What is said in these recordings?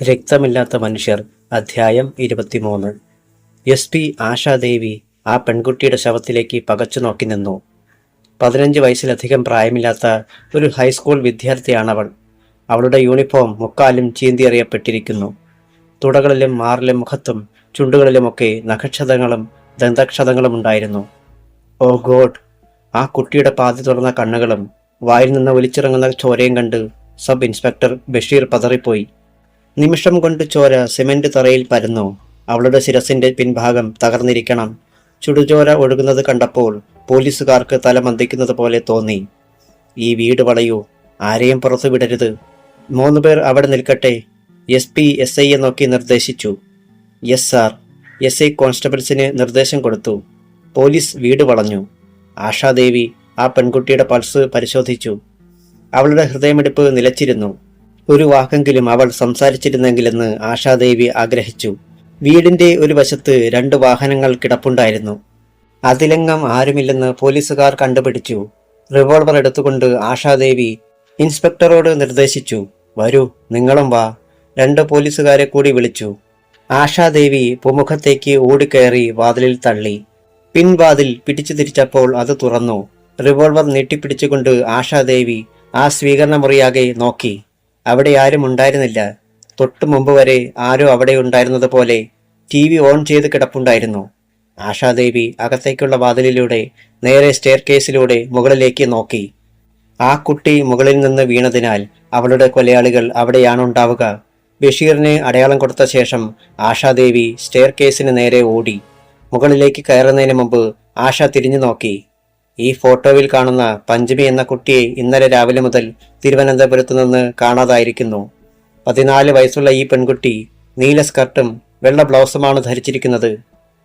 രക്തമില്ലാത്ത മനുഷ്യർ അധ്യായം 23. SP ആശാദേവി ആ പെൺകുട്ടിയുടെ ശവത്തിലേക്ക് പകച്ചു നോക്കി നിന്നു. 15 വയസ്സിലധികം പ്രായമില്ലാത്ത ഒരു ഹൈസ്കൂൾ വിദ്യാർത്ഥിയാണവൾ. അവളുടെ യൂണിഫോം മുക്കാലും ചീന്തിയെറിയപ്പെട്ടിരിക്കുന്നു. തുടകളിലും മാറിലും മുഖത്തും ചുണ്ടുകളിലുമൊക്കെ നഖക്ഷതങ്ങളും ദന്തക്ഷതങ്ങളും ഉണ്ടായിരുന്നു. ഓ ഗോഡ്! ആ കുട്ടിയുടെ പാതി തുറന്ന കണ്ണുകളും വായിൽ നിന്ന് ഒലിച്ചിറങ്ങുന്ന ചോരയും കണ്ട് സബ് ഇൻസ്പെക്ടർ ബഷീർ പതറിപ്പോയി. നിമിഷം കൊണ്ട് ചോര സിമന്റ് തറയിൽ പരന്നു. അവളുടെ ശിരസിന്റെ പിൻഭാഗം തകർന്നിരിക്കണം. ചുടുചോര ഒഴുകുന്നത് കണ്ടപ്പോൾ പോലീസുകാർക്ക് തല മന്ദിക്കുന്നത് പോലെ തോന്നി. ഈ വീട് വളയൂ, ആരെയും പുറത്തു വിടരുത്. 3 പേർ അവിടെ നിൽക്കട്ടെ. SP SIയെ നോക്കി നിർദ്ദേശിച്ചു. Yes sir. SI കോൺസ്റ്റബിൾസിന് നിർദ്ദേശം കൊടുത്തു. പോലീസ് വീട് വളഞ്ഞു. ആശാദേവി ആ പെൺകുട്ടിയുടെ പൾസ് പരിശോധിച്ചു. അവളുടെ ഹൃദയമിടിപ്പ് നിലച്ചിരുന്നു. ഒരു വാക്കെങ്കിലും അവൾ സംസാരിച്ചിരുന്നെങ്കിലെന്ന് ആശാദേവി ആഗ്രഹിച്ചു. വീടിന്റെ ഒരു വശത്ത് 2 വാഹനങ്ങൾ കിടപ്പുണ്ടായിരുന്നു. അതിലെങ്ങും ആരുമില്ലെന്ന് പോലീസുകാർ കണ്ടുപിടിച്ചു. റിവോൾവർ എടുത്തുകൊണ്ട് ആശാദേവി ഇൻസ്പെക്ടറോട് നിർദ്ദേശിച്ചു. വരൂ, നിങ്ങളും വാ. 2 പോലീസുകാരെ കൂടി വിളിച്ചു. ആശാദേവി പൂമുഖത്തേക്ക് ഓടിക്കയറി വാതിലിൽ തള്ളി. പിൻവാതിൽ പിടിച്ചു തിരിച്ചപ്പോൾ അത് തുറന്നു. റിവോൾവർ നീട്ടിപ്പിടിച്ചുകൊണ്ട് ആശാദേവി ആ സ്വീകരണ മുറിയാകെ നോക്കി. അവിടെ ആരും ഉണ്ടായിരുന്നില്ല. തൊട്ടു മുമ്പ് വരെ ആരോ അവിടെ ഉണ്ടായിരുന്നത് പോലെ TV ഓൺ ചെയ്ത് കിടപ്പുണ്ടായിരുന്നു. ആശാദേവി അകത്തേക്കുള്ള വാതിലിലൂടെ നേരെ സ്റ്റെയർ കേസിലൂടെ മുകളിലേക്ക് നോക്കി. ആ കുട്ടി മുകളിൽ നിന്ന് വീണതിനാൽ അവളുടെ കൊലയാളികൾ അവിടെയാണുണ്ടാവുക. ബഷീറിന് അടയാളം കൊടുത്ത ശേഷം ആശാദേവി സ്റ്റെയർ കേസിന് നേരെ ഓടി. മുകളിലേക്ക് കയറുന്നതിന് മുമ്പ് ആശ തിരിഞ്ഞു നോക്കി. ഈ ഫോട്ടോയിൽ കാണുന്ന പഞ്ചമി എന്ന കുട്ടിയെ ഇന്നലെ രാവിലെ മുതൽ തിരുവനന്തപുരത്ത് നിന്ന് കാണാതായിരിക്കുന്നു. 14 വയസ്സുള്ള ഈ പെൺകുട്ടി നീല സ്കർട്ടും വെള്ള ബ്ലൗസുമാണ് ധരിച്ചിരിക്കുന്നത്.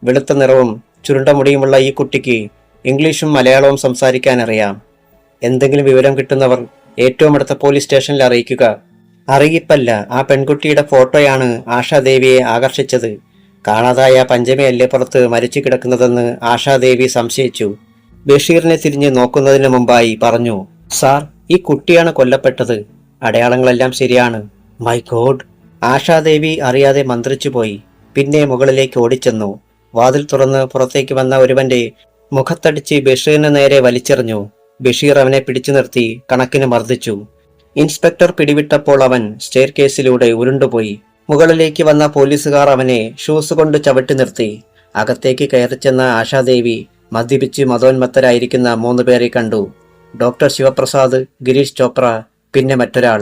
വെളുത്ത നിറവും ചുരുണ്ട മുടിയുമുള്ള ഈ കുട്ടിക്ക് ഇംഗ്ലീഷും മലയാളവും സംസാരിക്കാൻ അറിയാം. എന്തെങ്കിലും വിവരം കിട്ടുന്നവർ ഏറ്റവും അടുത്ത പോലീസ് സ്റ്റേഷനിൽ അറിയിക്കുക. അറിയിപ്പല്ല, ആ പെൺകുട്ടിയുടെ ഫോട്ടോയാണ് ആശാദേവിയെ ആകർഷിച്ചത്. കാണാതായ പഞ്ചമിയല്ലേ പുറത്ത് മരിച്ചു കിടക്കുന്നതെന്ന് ആശാദേവി സംശയിച്ചു. ബഷീറിനെ തിരിഞ്ഞ് നോക്കുന്നതിന് മുമ്പായി പറഞ്ഞു. സാർ, ഈ കുട്ടിയാണ് കൊല്ലപ്പെട്ടത്. അടയാളങ്ങളെല്ലാം ശരിയാണ്. My God! ആശാദേവി അറിയാതെ മന്ത്രിച്ചുപോയി. പിന്നെ മുകളിലേക്ക് ഓടിച്ചെന്നു. വാതിൽ തുറന്ന് പുറത്തേക്ക് വന്ന ഒരുവന്റെ മുഖത്തടിച്ച് ബഷീറിന് നേരെ വലിച്ചെറിഞ്ഞു. ബഷീർ അവനെ പിടിച്ചു നിർത്തി കണക്കിന് മർദ്ദിച്ചു. ഇൻസ്പെക്ടർ പിടിവിട്ടപ്പോൾ അവൻ സ്റ്റെയർ കേസിലൂടെ ഉരുണ്ടുപോയി. മുകളിലേക്ക് വന്ന പോലീസുകാർ അവനെ ഷൂസ് കൊണ്ട് ചവിട്ടി നിർത്തി. അകത്തേക്ക് കയറിച്ചെന്ന ആശാദേവി മദ്യപിച്ച് മതോന്മത്തരായിരിക്കുന്ന 3 പേരെ കണ്ടു. ഡോക്ടർ ശിവപ്രസാദ്, ഗിരീഷ് ചോപ്ര, പിന്നെ മറ്റൊരാൾ.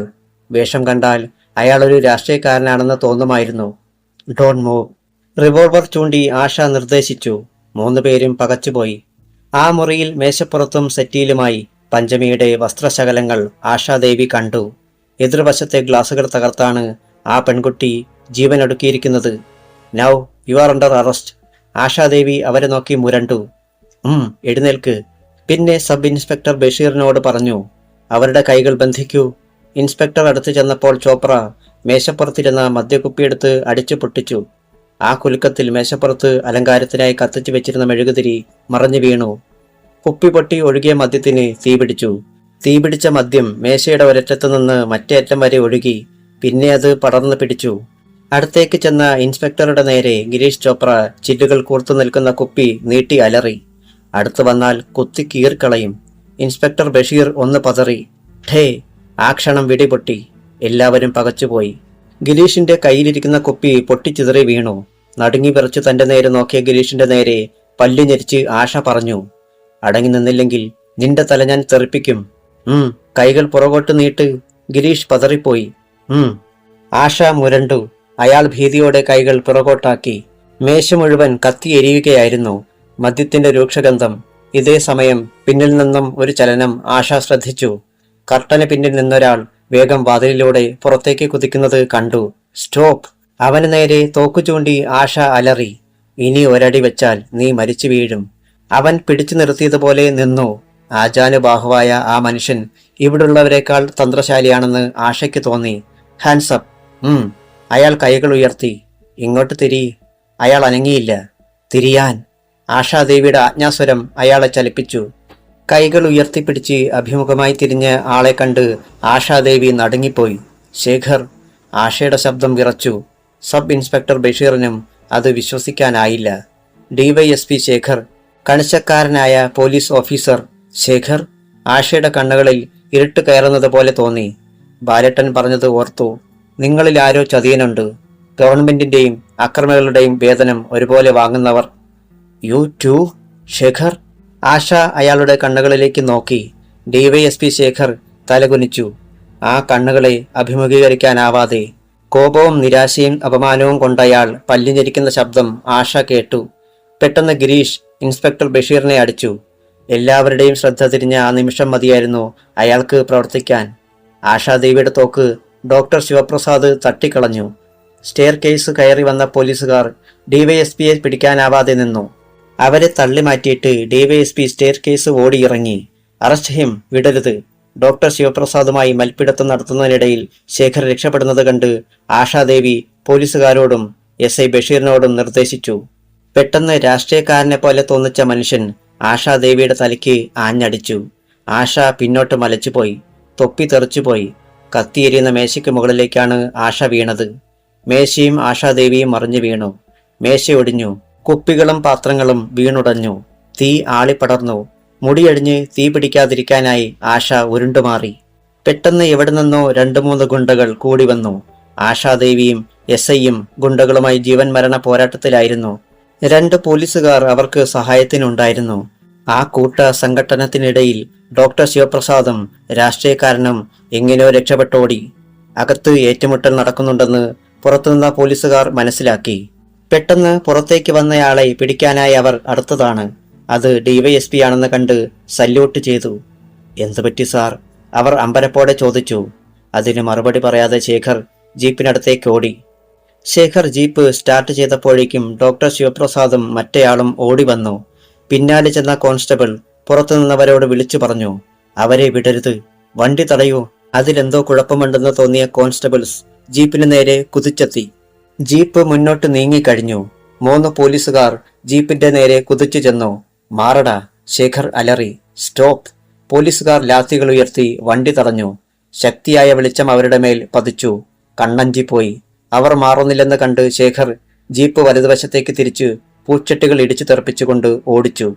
വേഷം കണ്ടാൽ അയാളൊരു രാഷ്ട്രീയക്കാരനാണെന്ന് തോന്നുമായിരുന്നു. Don't move. റിവോൾവർ ചൂണ്ടി ആശ നിർദ്ദേശിച്ചു. 3 പേരും പകച്ചുപോയി. ആ മുറിയിൽ മേശപ്പുറത്തും സെറ്റിയിലുമായി പഞ്ചമിയുടെ വസ്ത്രശകലങ്ങൾ ആശാദേവി കണ്ടു. എതിർവശത്തെ ഗ്ലാസുകൾ തകർത്താണ് ആ പെൺകുട്ടി ജീവനൊടുക്കിയിരിക്കുന്നത്. Now you are under arrest. Ashadevi അവരെ നോക്കി മുരണ്ടു. എഴുന്നേൽക്ക്. പിന്നെ സബ് ഇൻസ്പെക്ടർ ബഷീറിനോട് പറഞ്ഞു. അവരുടെ കൈകൾ ബന്ധിക്കൂ. ഇൻസ്പെക്ടർ അടുത്ത് ചെന്നപ്പോൾ ചോപ്ര മേശപ്പുറത്തിരുന്ന മദ്യക്കുപ്പിയെടുത്ത് അടിച്ചു പൊട്ടിച്ചു. ആ കുലുക്കത്തിൽ മേശപ്പുറത്ത് അലങ്കാരത്തിനായി കത്തിച്ചു വെച്ചിരുന്ന മെഴുകുതിരി മറഞ്ഞു വീണു. കുപ്പി പൊട്ടി ഒഴുകിയ മദ്യത്തിന് തീപിടിച്ചു. തീപിടിച്ച മദ്യം മേശയുടെ ഒരറ്റത്തു നിന്ന് മറ്റേ അറ്റം വരെ ഒഴുകി. പിന്നെ അത് പടർന്നു പിടിച്ചു. അടുത്തേക്ക് ചെന്ന ഇൻസ്പെക്ടറുടെ നേരെ ഗിരീഷ് ചോപ്ര ചില്ലുകൾ കൂർത്തു നിൽക്കുന്ന കുപ്പി നീട്ടി അലറി. അടുത്തു വന്നാൽ കുത്തി കീറിക്കളയും. ഇൻസ്പെക്ടർ ബഷീർ ഒന്ന് പതറി. ഠേ! ആ ക്ഷണം വെടിപൊട്ടി. എല്ലാവരും പകച്ചുപോയി. ഗിരീഷിന്റെ കയ്യിലിരിക്കുന്ന കുപ്പി പൊട്ടിച്ചിതറി വീണു. നടുങ്ങി വിറച്ചു തന്റെ നേരെ നോക്കിയ ഗിരീഷിന്റെ നേരെ പല്ലു ഞെരിച്ച് ആശ പറഞ്ഞു. അടങ്ങി നിന്നില്ലെങ്കിൽ നിന്റെ തല ഞാൻ തെറിപ്പിക്കും. കൈകൾ പുറകോട്ട് നീട്ട്. ഗിരീഷ് പതറിപ്പോയി. ആശ മുരണ്ടു. അയാൾ ഭീതിയോടെ കൈകൾ പുറകോട്ടാക്കി. മേശ മുഴുവൻ കത്തി എരിയുകയായിരുന്നു. മദ്യത്തിന്റെ രൂക്ഷഗന്ധം. ഇതേ സമയം പിന്നിൽ നിന്നും ഒരു ചലനം ആശ ശ്രദ്ധിച്ചു. കർട്ടന് പിന്നിൽ നിന്നൊരാൾ വേഗം വാതിലിലൂടെ പുറത്തേക്ക് കുതിക്കുന്നത് കണ്ടു. സ്റ്റോപ്പ്! അവന് നേരെ തോക്കു ചൂണ്ടി ആശ അലറി. ഇനി ഒരടി വെച്ചാൽ നീ മരിച്ചു വീഴും. അവൻ പിടിച്ചു നിർത്തിയതുപോലെ നിന്നു. ആജാനുബാഹുവായ ആ മനുഷ്യൻ ഇവിടുള്ളവരെക്കാൾ തന്ത്രശാലിയാണെന്ന് ആശയ്ക്ക് തോന്നി. ഹാൻഡ്സപ്പ്. അയാൾ കൈകൾ ഉയർത്തി. ഇങ്ങോട്ട് തിരി. അയാൾ അനങ്ങിയില്ല. തിരിയാൻ. ആശാദേവിയുടെ ആജ്ഞാസ്വരം അയാളെ ചലിപ്പിച്ചു. കൈകൾ ഉയർത്തിപ്പിടിച്ച് അഭിമുഖമായി തിരിഞ്ഞ് ആളെ കണ്ട് ആശാദേവി നടുങ്ങിപ്പോയി. ശേഖർ! ആശയുടെ ശബ്ദം വിറച്ചു. സബ് ഇൻസ്പെക്ടർ ബഷീറിനും അത് വിശ്വസിക്കാനായില്ല. ഡിവൈഎസ്പി ശേഖർ, കണിശക്കാരനായ പോലീസ് ഓഫീസർ ശേഖർ. ആശയുടെ കണ്ണുകളിൽ ഇരുട്ട് കയറുന്നത് പോലെ തോന്നി. ബാലട്ടൻ പറഞ്ഞത് ഓർത്തു. നിങ്ങളിൽ ആരോ ചതിയനുണ്ട്. ഗവൺമെന്റിന്റെയും അക്രമികളുടെയും വേതനം ഒരുപോലെ വാങ്ങുന്നവർ. You too Shekhar? ആശ അയാളുടെ കണ്ണുകളിലേക്ക് നോക്കി. ഡിവൈഎസ്പി ശേഖർ തലകുനിച്ചു. ആ കണ്ണുകളെ അഭിമുഖീകരിക്കാനാവാതെ കോപവും നിരാശയും അപമാനവും കൊണ്ടയാൾ പല്ലിഞ്ഞിരിക്കുന്ന ശബ്ദം ആശ കേട്ടു. പെട്ടെന്ന് ഗിരീഷ് ഇൻസ്പെക്ടർ ബഷീറിനെ അടിച്ചു. എല്ലാവരുടെയും ശ്രദ്ധ തിരിഞ്ഞ ആ നിമിഷം മതിയായിരുന്നു അയാൾക്ക് പ്രവർത്തിക്കാൻ. ആശാദേവിയുടെ തോക്ക് ഡോക്ടർ ശിവപ്രസാദ് തട്ടിക്കളഞ്ഞു. സ്റ്റെയർ കേസ് കയറി വന്ന പോലീസുകാർ ഡിവൈഎസ്പിയെ പിടിക്കാനാവാതെ നിന്നു. അവരെ തള്ളി മാറ്റിയിട്ട് ഡിവൈഎസ്പി സ്റ്റെയർ കേസ് ഓടിയിറങ്ങി. അറസ്റ്റ് ഹിം, വിടരുത്. ഡോക്ടർ ശിവപ്രസാദുമായി മൽപ്പിടുത്തം നടത്തുന്നതിനിടയിൽ ശേഖർ രക്ഷപ്പെടുന്നത് കണ്ട് ആശാദേവി പോലീസുകാരോടും SI ബഷീറിനോടും നിർദ്ദേശിച്ചു. പെട്ടെന്ന് രാഷ്ട്രീയക്കാരനെ പോലെ തോന്നിച്ച മനുഷ്യൻ ആശാദേവിയുടെ തലയ്ക്ക് ആഞ്ഞടിച്ചു. ആശ പിന്നോട്ട് മലച്ചുപോയി. തൊപ്പി തെറിച്ചുപോയി. കത്തിയെരിയുന്ന മേശയ്ക്ക് മുകളിലേക്കാണ് ആശ വീണത്. മേശയും ആശാദേവിയും മറിഞ്ഞു വീണു. മേശ ഒടിഞ്ഞു. കുപ്പികളും പാത്രങ്ങളും വീണുടഞ്ഞു. തീ ആളിപ്പടർന്നു. മുടിയടിഞ്ഞ് തീ പിടിക്കാതിരിക്കാനായി ആശ ഉരുണ്ടുമാറി. പെട്ടെന്ന് എവിടെ നിന്നോ 2-3 ഗുണ്ടകൾ കൂടി വന്നു. ആശാദേവിയും SIയും ഗുണ്ടകളുമായി ജീവൻ മരണ പോരാട്ടത്തിലായിരുന്നു. 2 പോലീസുകാർ അവർക്ക് സഹായത്തിനുണ്ടായിരുന്നു. ആ കൂട്ട സംഘട്ടനത്തിനിടയിൽ ഡോക്ടർ ശിവപ്രസാദും രാഷ്ട്രീയക്കാരനും എങ്ങനെയോ രക്ഷപ്പെട്ടോടി. അകത്ത് ഏറ്റുമുട്ടൽ നടക്കുന്നുണ്ടെന്ന് പുറത്തുനിന്ന പോലീസുകാർ മനസ്സിലാക്കി. പെട്ടെന്ന് പുറത്തേക്ക് വന്നയാളെ പിടിക്കാനായി അവർ അടുത്തതാണ്. അത് ഡിവൈഎസ്പി ആണെന്ന് കണ്ട് സല്യൂട്ട് ചെയ്തു. എന്തുപറ്റി സാർ? അവർ അമ്പരപ്പോടെ ചോദിച്ചു. അതിന് മറുപടി പറയാതെ ശേഖർ ജീപ്പിനടുത്തേക്ക് ഓടി. ശേഖർ ജീപ്പ് സ്റ്റാർട്ട് ചെയ്തപ്പോഴേക്കും ഡോക്ടർ ശിവപ്രസാദും മറ്റേയാളും ഓടി വന്നു. പിന്നാലെ ചെന്ന കോൺസ്റ്റബിൾ പുറത്തുനിന്നവരോട് വിളിച്ചു പറഞ്ഞു, അവരെ വിടരുത്, വണ്ടി തടയൂ. അതിലെന്തോ കുഴപ്പമുണ്ടെന്ന് തോന്നിയ കോൺസ്റ്റബിൾസ് ജീപ്പിന് നേരെ കുതിച്ചെത്തി. ജീപ്പ് മുന്നോട്ട് നീങ്ങിക്കഴിഞ്ഞു. 3 പോലീസുകാർ ജീപ്പിന്റെ നേരെ കുതിച്ചു ചെന്നു. മാറടാ, ശേഖർ അലറി. സ്റ്റോപ്പ്! പോലീസുകാർ ലാത്തികൾ ഉയർത്തി വണ്ടി തടഞ്ഞു. ശക്തിയായ വെളിച്ചം അവരുടെ മേൽ പതിച്ചു. കണ്ണഞ്ചിപ്പോയി. അവർ മാറുന്നില്ലെന്ന് കണ്ട് ശേഖർ ജീപ്പ് വലതുവശത്തേക്ക് തിരിച്ചു പൂച്ചട്ടികൾ ഇടിച്ചു തെറിപ്പിച്ചുകൊണ്ട് ഓടിച്ചു.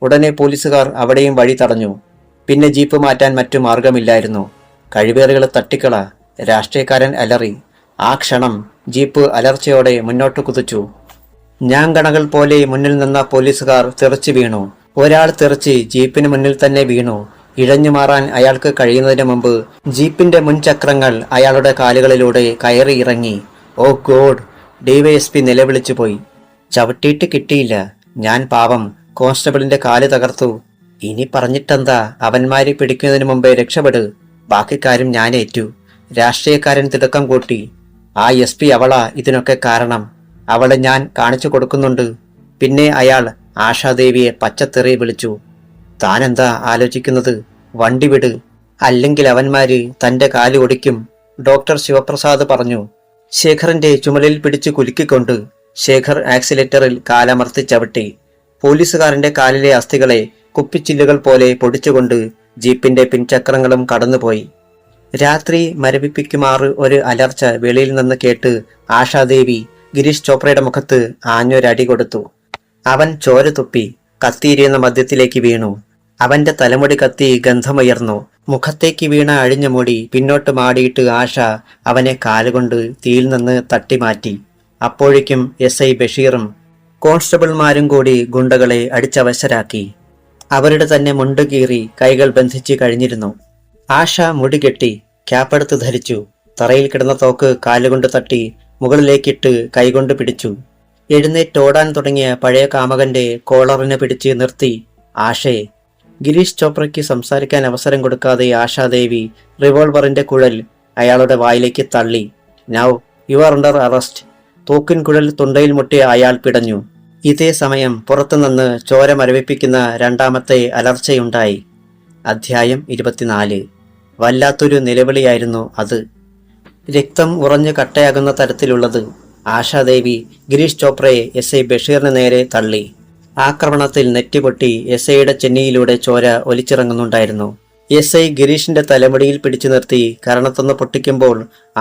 ഉടനെ പോലീസുകാർ അവിടെയും വഴി തടഞ്ഞു. പിന്നെ ജീപ്പ് മാറ്റാൻ മറ്റു മാർഗമില്ലായിരുന്നു. കഴിവേറുകളെ തട്ടിക്കള! രാഷ്ട്രീയക്കാരൻ അലറി. ആ ക്ഷണം ജീപ്പ് അലർച്ചയോടെ മുന്നോട്ട് കുതിച്ചു. ഞാങ്കണകൾ പോലെ മുന്നിൽ നിന്ന പോലീസുകാർ തെറിച്ചു വീണു. ഒരാൾ തെറിച്ച് ജീപ്പിന് മുന്നിൽ തന്നെ വീണു. ഇഴഞ്ഞു മാറാൻ അയാൾക്ക് കഴിയുന്നതിന് മുമ്പ് ജീപ്പിന്റെ മുൻചക്രങ്ങൾ അയാളുടെ കാലുകളിലൂടെ കയറി ഇറങ്ങി. ഓ ഗോഡ്! ഡിവൈഎസ്പി നിലവിളിച്ചു പോയി. ചവിട്ടിയിട്ട് കിട്ടിയില്ല. ഞാൻ പാവം കോൺസ്റ്റബിളിന്റെ കാല് തകർത്തു. ഇനി പറഞ്ഞിട്ടെന്താ? അവന്മാരെ പിടിക്കുന്നതിന് മുമ്പേ രക്ഷപ്പെട്. ബാക്കി കാര്യം ഞാനേറ്റു. രാഷ്ട്രീയക്കാരൻ തിടുക്കം കൂട്ടി. ആ SP അവളാ ഇതിനൊക്കെ കാരണം. അവളെ ഞാൻ കാണിച്ചു കൊടുക്കുന്നുണ്ട്. പിന്നെ അയാൾ ആശാദേവിയെ പച്ചത്തെറി വിളിച്ചു. താനെന്താ ആലോചിക്കുന്നത്? വണ്ടി വിട്, അല്ലെങ്കിൽ അവന്മാര് തന്റെ കാല് ഒടിക്കും, ഡോക്ടർ ശിവപ്രസാദ് പറഞ്ഞു. ശേഖറിന്റെ ചുമലിൽ പിടിച്ചു കുലുക്കിക്കൊണ്ട് ശേഖർ ആക്സിലേറ്ററിൽ കാലമർത്തി ചവിട്ടി. പോലീസുകാരന്റെ കാലിലെ അസ്ഥികളെ കുപ്പിച്ചില്ലുകൾ പോലെ പൊടിച്ചുകൊണ്ട് ജീപ്പിന്റെ പിൻചക്രങ്ങളും കടന്നുപോയി. രാത്രി മരവിപ്പിക്കുമാറ് ഒരു അലർച്ച വെളിയിൽ നിന്ന് കേട്ട് ആശാദേവി ഗിരീഷ് ചോപ്രയുടെ മുഖത്ത് ആഞ്ഞൊരടി കൊടുത്തു. അവൻ ചോര തുപ്പി കത്തിയിരിയുന്ന മദ്യത്തിലേക്ക് വീണു. അവന്റെ തലമുടി കത്തി ഗന്ധമുയർന്നു. മുഖത്തേക്ക് വീണ അഴിഞ്ഞ മുടി പിന്നോട്ട് മാടിയിട്ട് ആശ അവനെ കാലുകൊണ്ട് തീയിൽ നിന്ന് തട്ടിമാറ്റി. അപ്പോഴേക്കും SI ബഷീറും കോൺസ്റ്റബിൾമാരും കൂടി ഗുണ്ടകളെ അടിച്ചവശരാക്കി. അവരുടെ തന്നെ മുണ്ട് കീറി കൈകൾ ബന്ധിച്ച് കഴിഞ്ഞിരുന്നു. ആശ മുടി കെട്ടി ക്യാപ്പെടുത്ത് ധരിച്ചു. തറയിൽ കിടന്ന തോക്ക് കാലുകൊണ്ട് തട്ടി മുകളിലേക്കിട്ട് കൈകൊണ്ട് പിടിച്ചു. എഴുന്നേറ്റോടാൻ തുടങ്ങിയ പഴയ കാമകന്റെ കോളറിനെ പിടിച്ച് നിർത്തി. ആശയെ! ഗിരീഷ് ചോപ്രയ്ക്ക് സംസാരിക്കാൻ അവസരം കൊടുക്കാതെ ആശാദേവി റിവോൾവറിന്റെ കുഴൽ അയാളുടെ വായിലേക്ക് തള്ളി. Now you are under arrest. തോക്കിൻ കുഴൽ തൊണ്ടയിൽ മുട്ടിയ അയാൾ പിടഞ്ഞു. ഇതേ സമയം പുറത്തുനിന്ന് ചോര മരവിപ്പിക്കുന്ന രണ്ടാമത്തെ അലർച്ചയുണ്ടായി. അധ്യായം 24. വല്ലാത്തൊരു നിലവിളിയായിരുന്നു അത്. രക്തം ഉറഞ്ഞു കട്ടയാകുന്ന തരത്തിലുള്ളത്. ആശാദേവി ഗിരീഷ് ചോപ്രയെ SI ബഷീറിന് നേരെ തള്ളി. ആക്രമണത്തിൽ നെറ്റിപൊട്ടി എസ് ഐയുടെ ചെന്നിയിലൂടെ ചോര ഒലിച്ചിറങ്ങുന്നുണ്ടായിരുന്നു. എസ് ഐ ഗിരീഷിന്റെ തലമുടിയിൽ പിടിച്ചു നിർത്തി കരണത്തൊന്ന് പൊട്ടിക്കുമ്പോൾ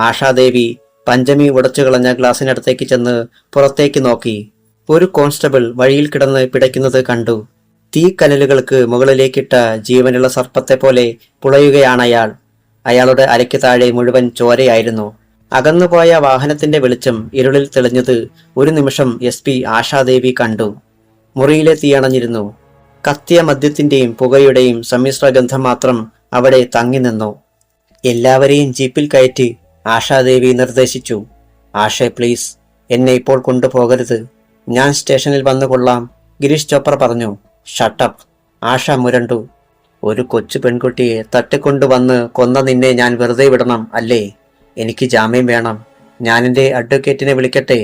ആശാദേവി പഞ്ചമി ഉടച്ചു കളഞ്ഞ ഗ്ലാസിനടുത്തേക്ക് ചെന്ന് പുറത്തേക്ക് നോക്കി. ഒരു കോൺസ്റ്റബിൾ വഴിയിൽ കിടന്ന് പിടയ്ക്കുന്നത് കണ്ടു. തീക്കനലുകൾക്ക് മുകളിലേക്കിട്ട ജീവനുള്ള സർപ്പത്തെ പോലെ പുളയുകയാണയാൾ. അയാളുടെ അരയ്ക്ക് താഴെ മുഴുവൻ ചോരയായിരുന്നു. അകന്നുപോയ വാഹനത്തിന്റെ വെളിച്ചം ഇരുളിൽ തെളിഞ്ഞത് ഒരു നിമിഷം എസ് പി ആശാദേവി കണ്ടു. മുറിയിലെ തീയണഞ്ഞിരുന്നു. കത്തിയ മദ്യത്തിന്റെയും പുകയുടെയും സമ്മിശ്രഗന്ധം മാത്രം അവിടെ തങ്ങി നിന്നു. എല്ലാവരെയും ജീപ്പിൽ കയറ്റി ആശാദേവി നിർദ്ദേശിച്ചു. ആഷെ പ്ലീസ്, എന്നെ ഇപ്പോൾ കൊണ്ടുപോകരുത്. ഞാൻ സ്റ്റേഷനിൽ വന്നു കൊള്ളാം, ഗിരീഷ് ചോപ്ര പറഞ്ഞു. ഷട്ടപ്പ്, ആഷ മുരണ്ടു. ഒരു കൊച്ചു പെൺകുട്ടിയെ തട്ടിക്കൊണ്ടുവന്ന് കൊന്ന നിന്നെ ഞാൻ വെറുതെ വിടണം അല്ലേ? എനിക്ക് ജാമ്യം വേണം. ഞാൻ എൻ്റെ അഡ്വക്കേറ്റിനെ വിളിക്കട്ടെ?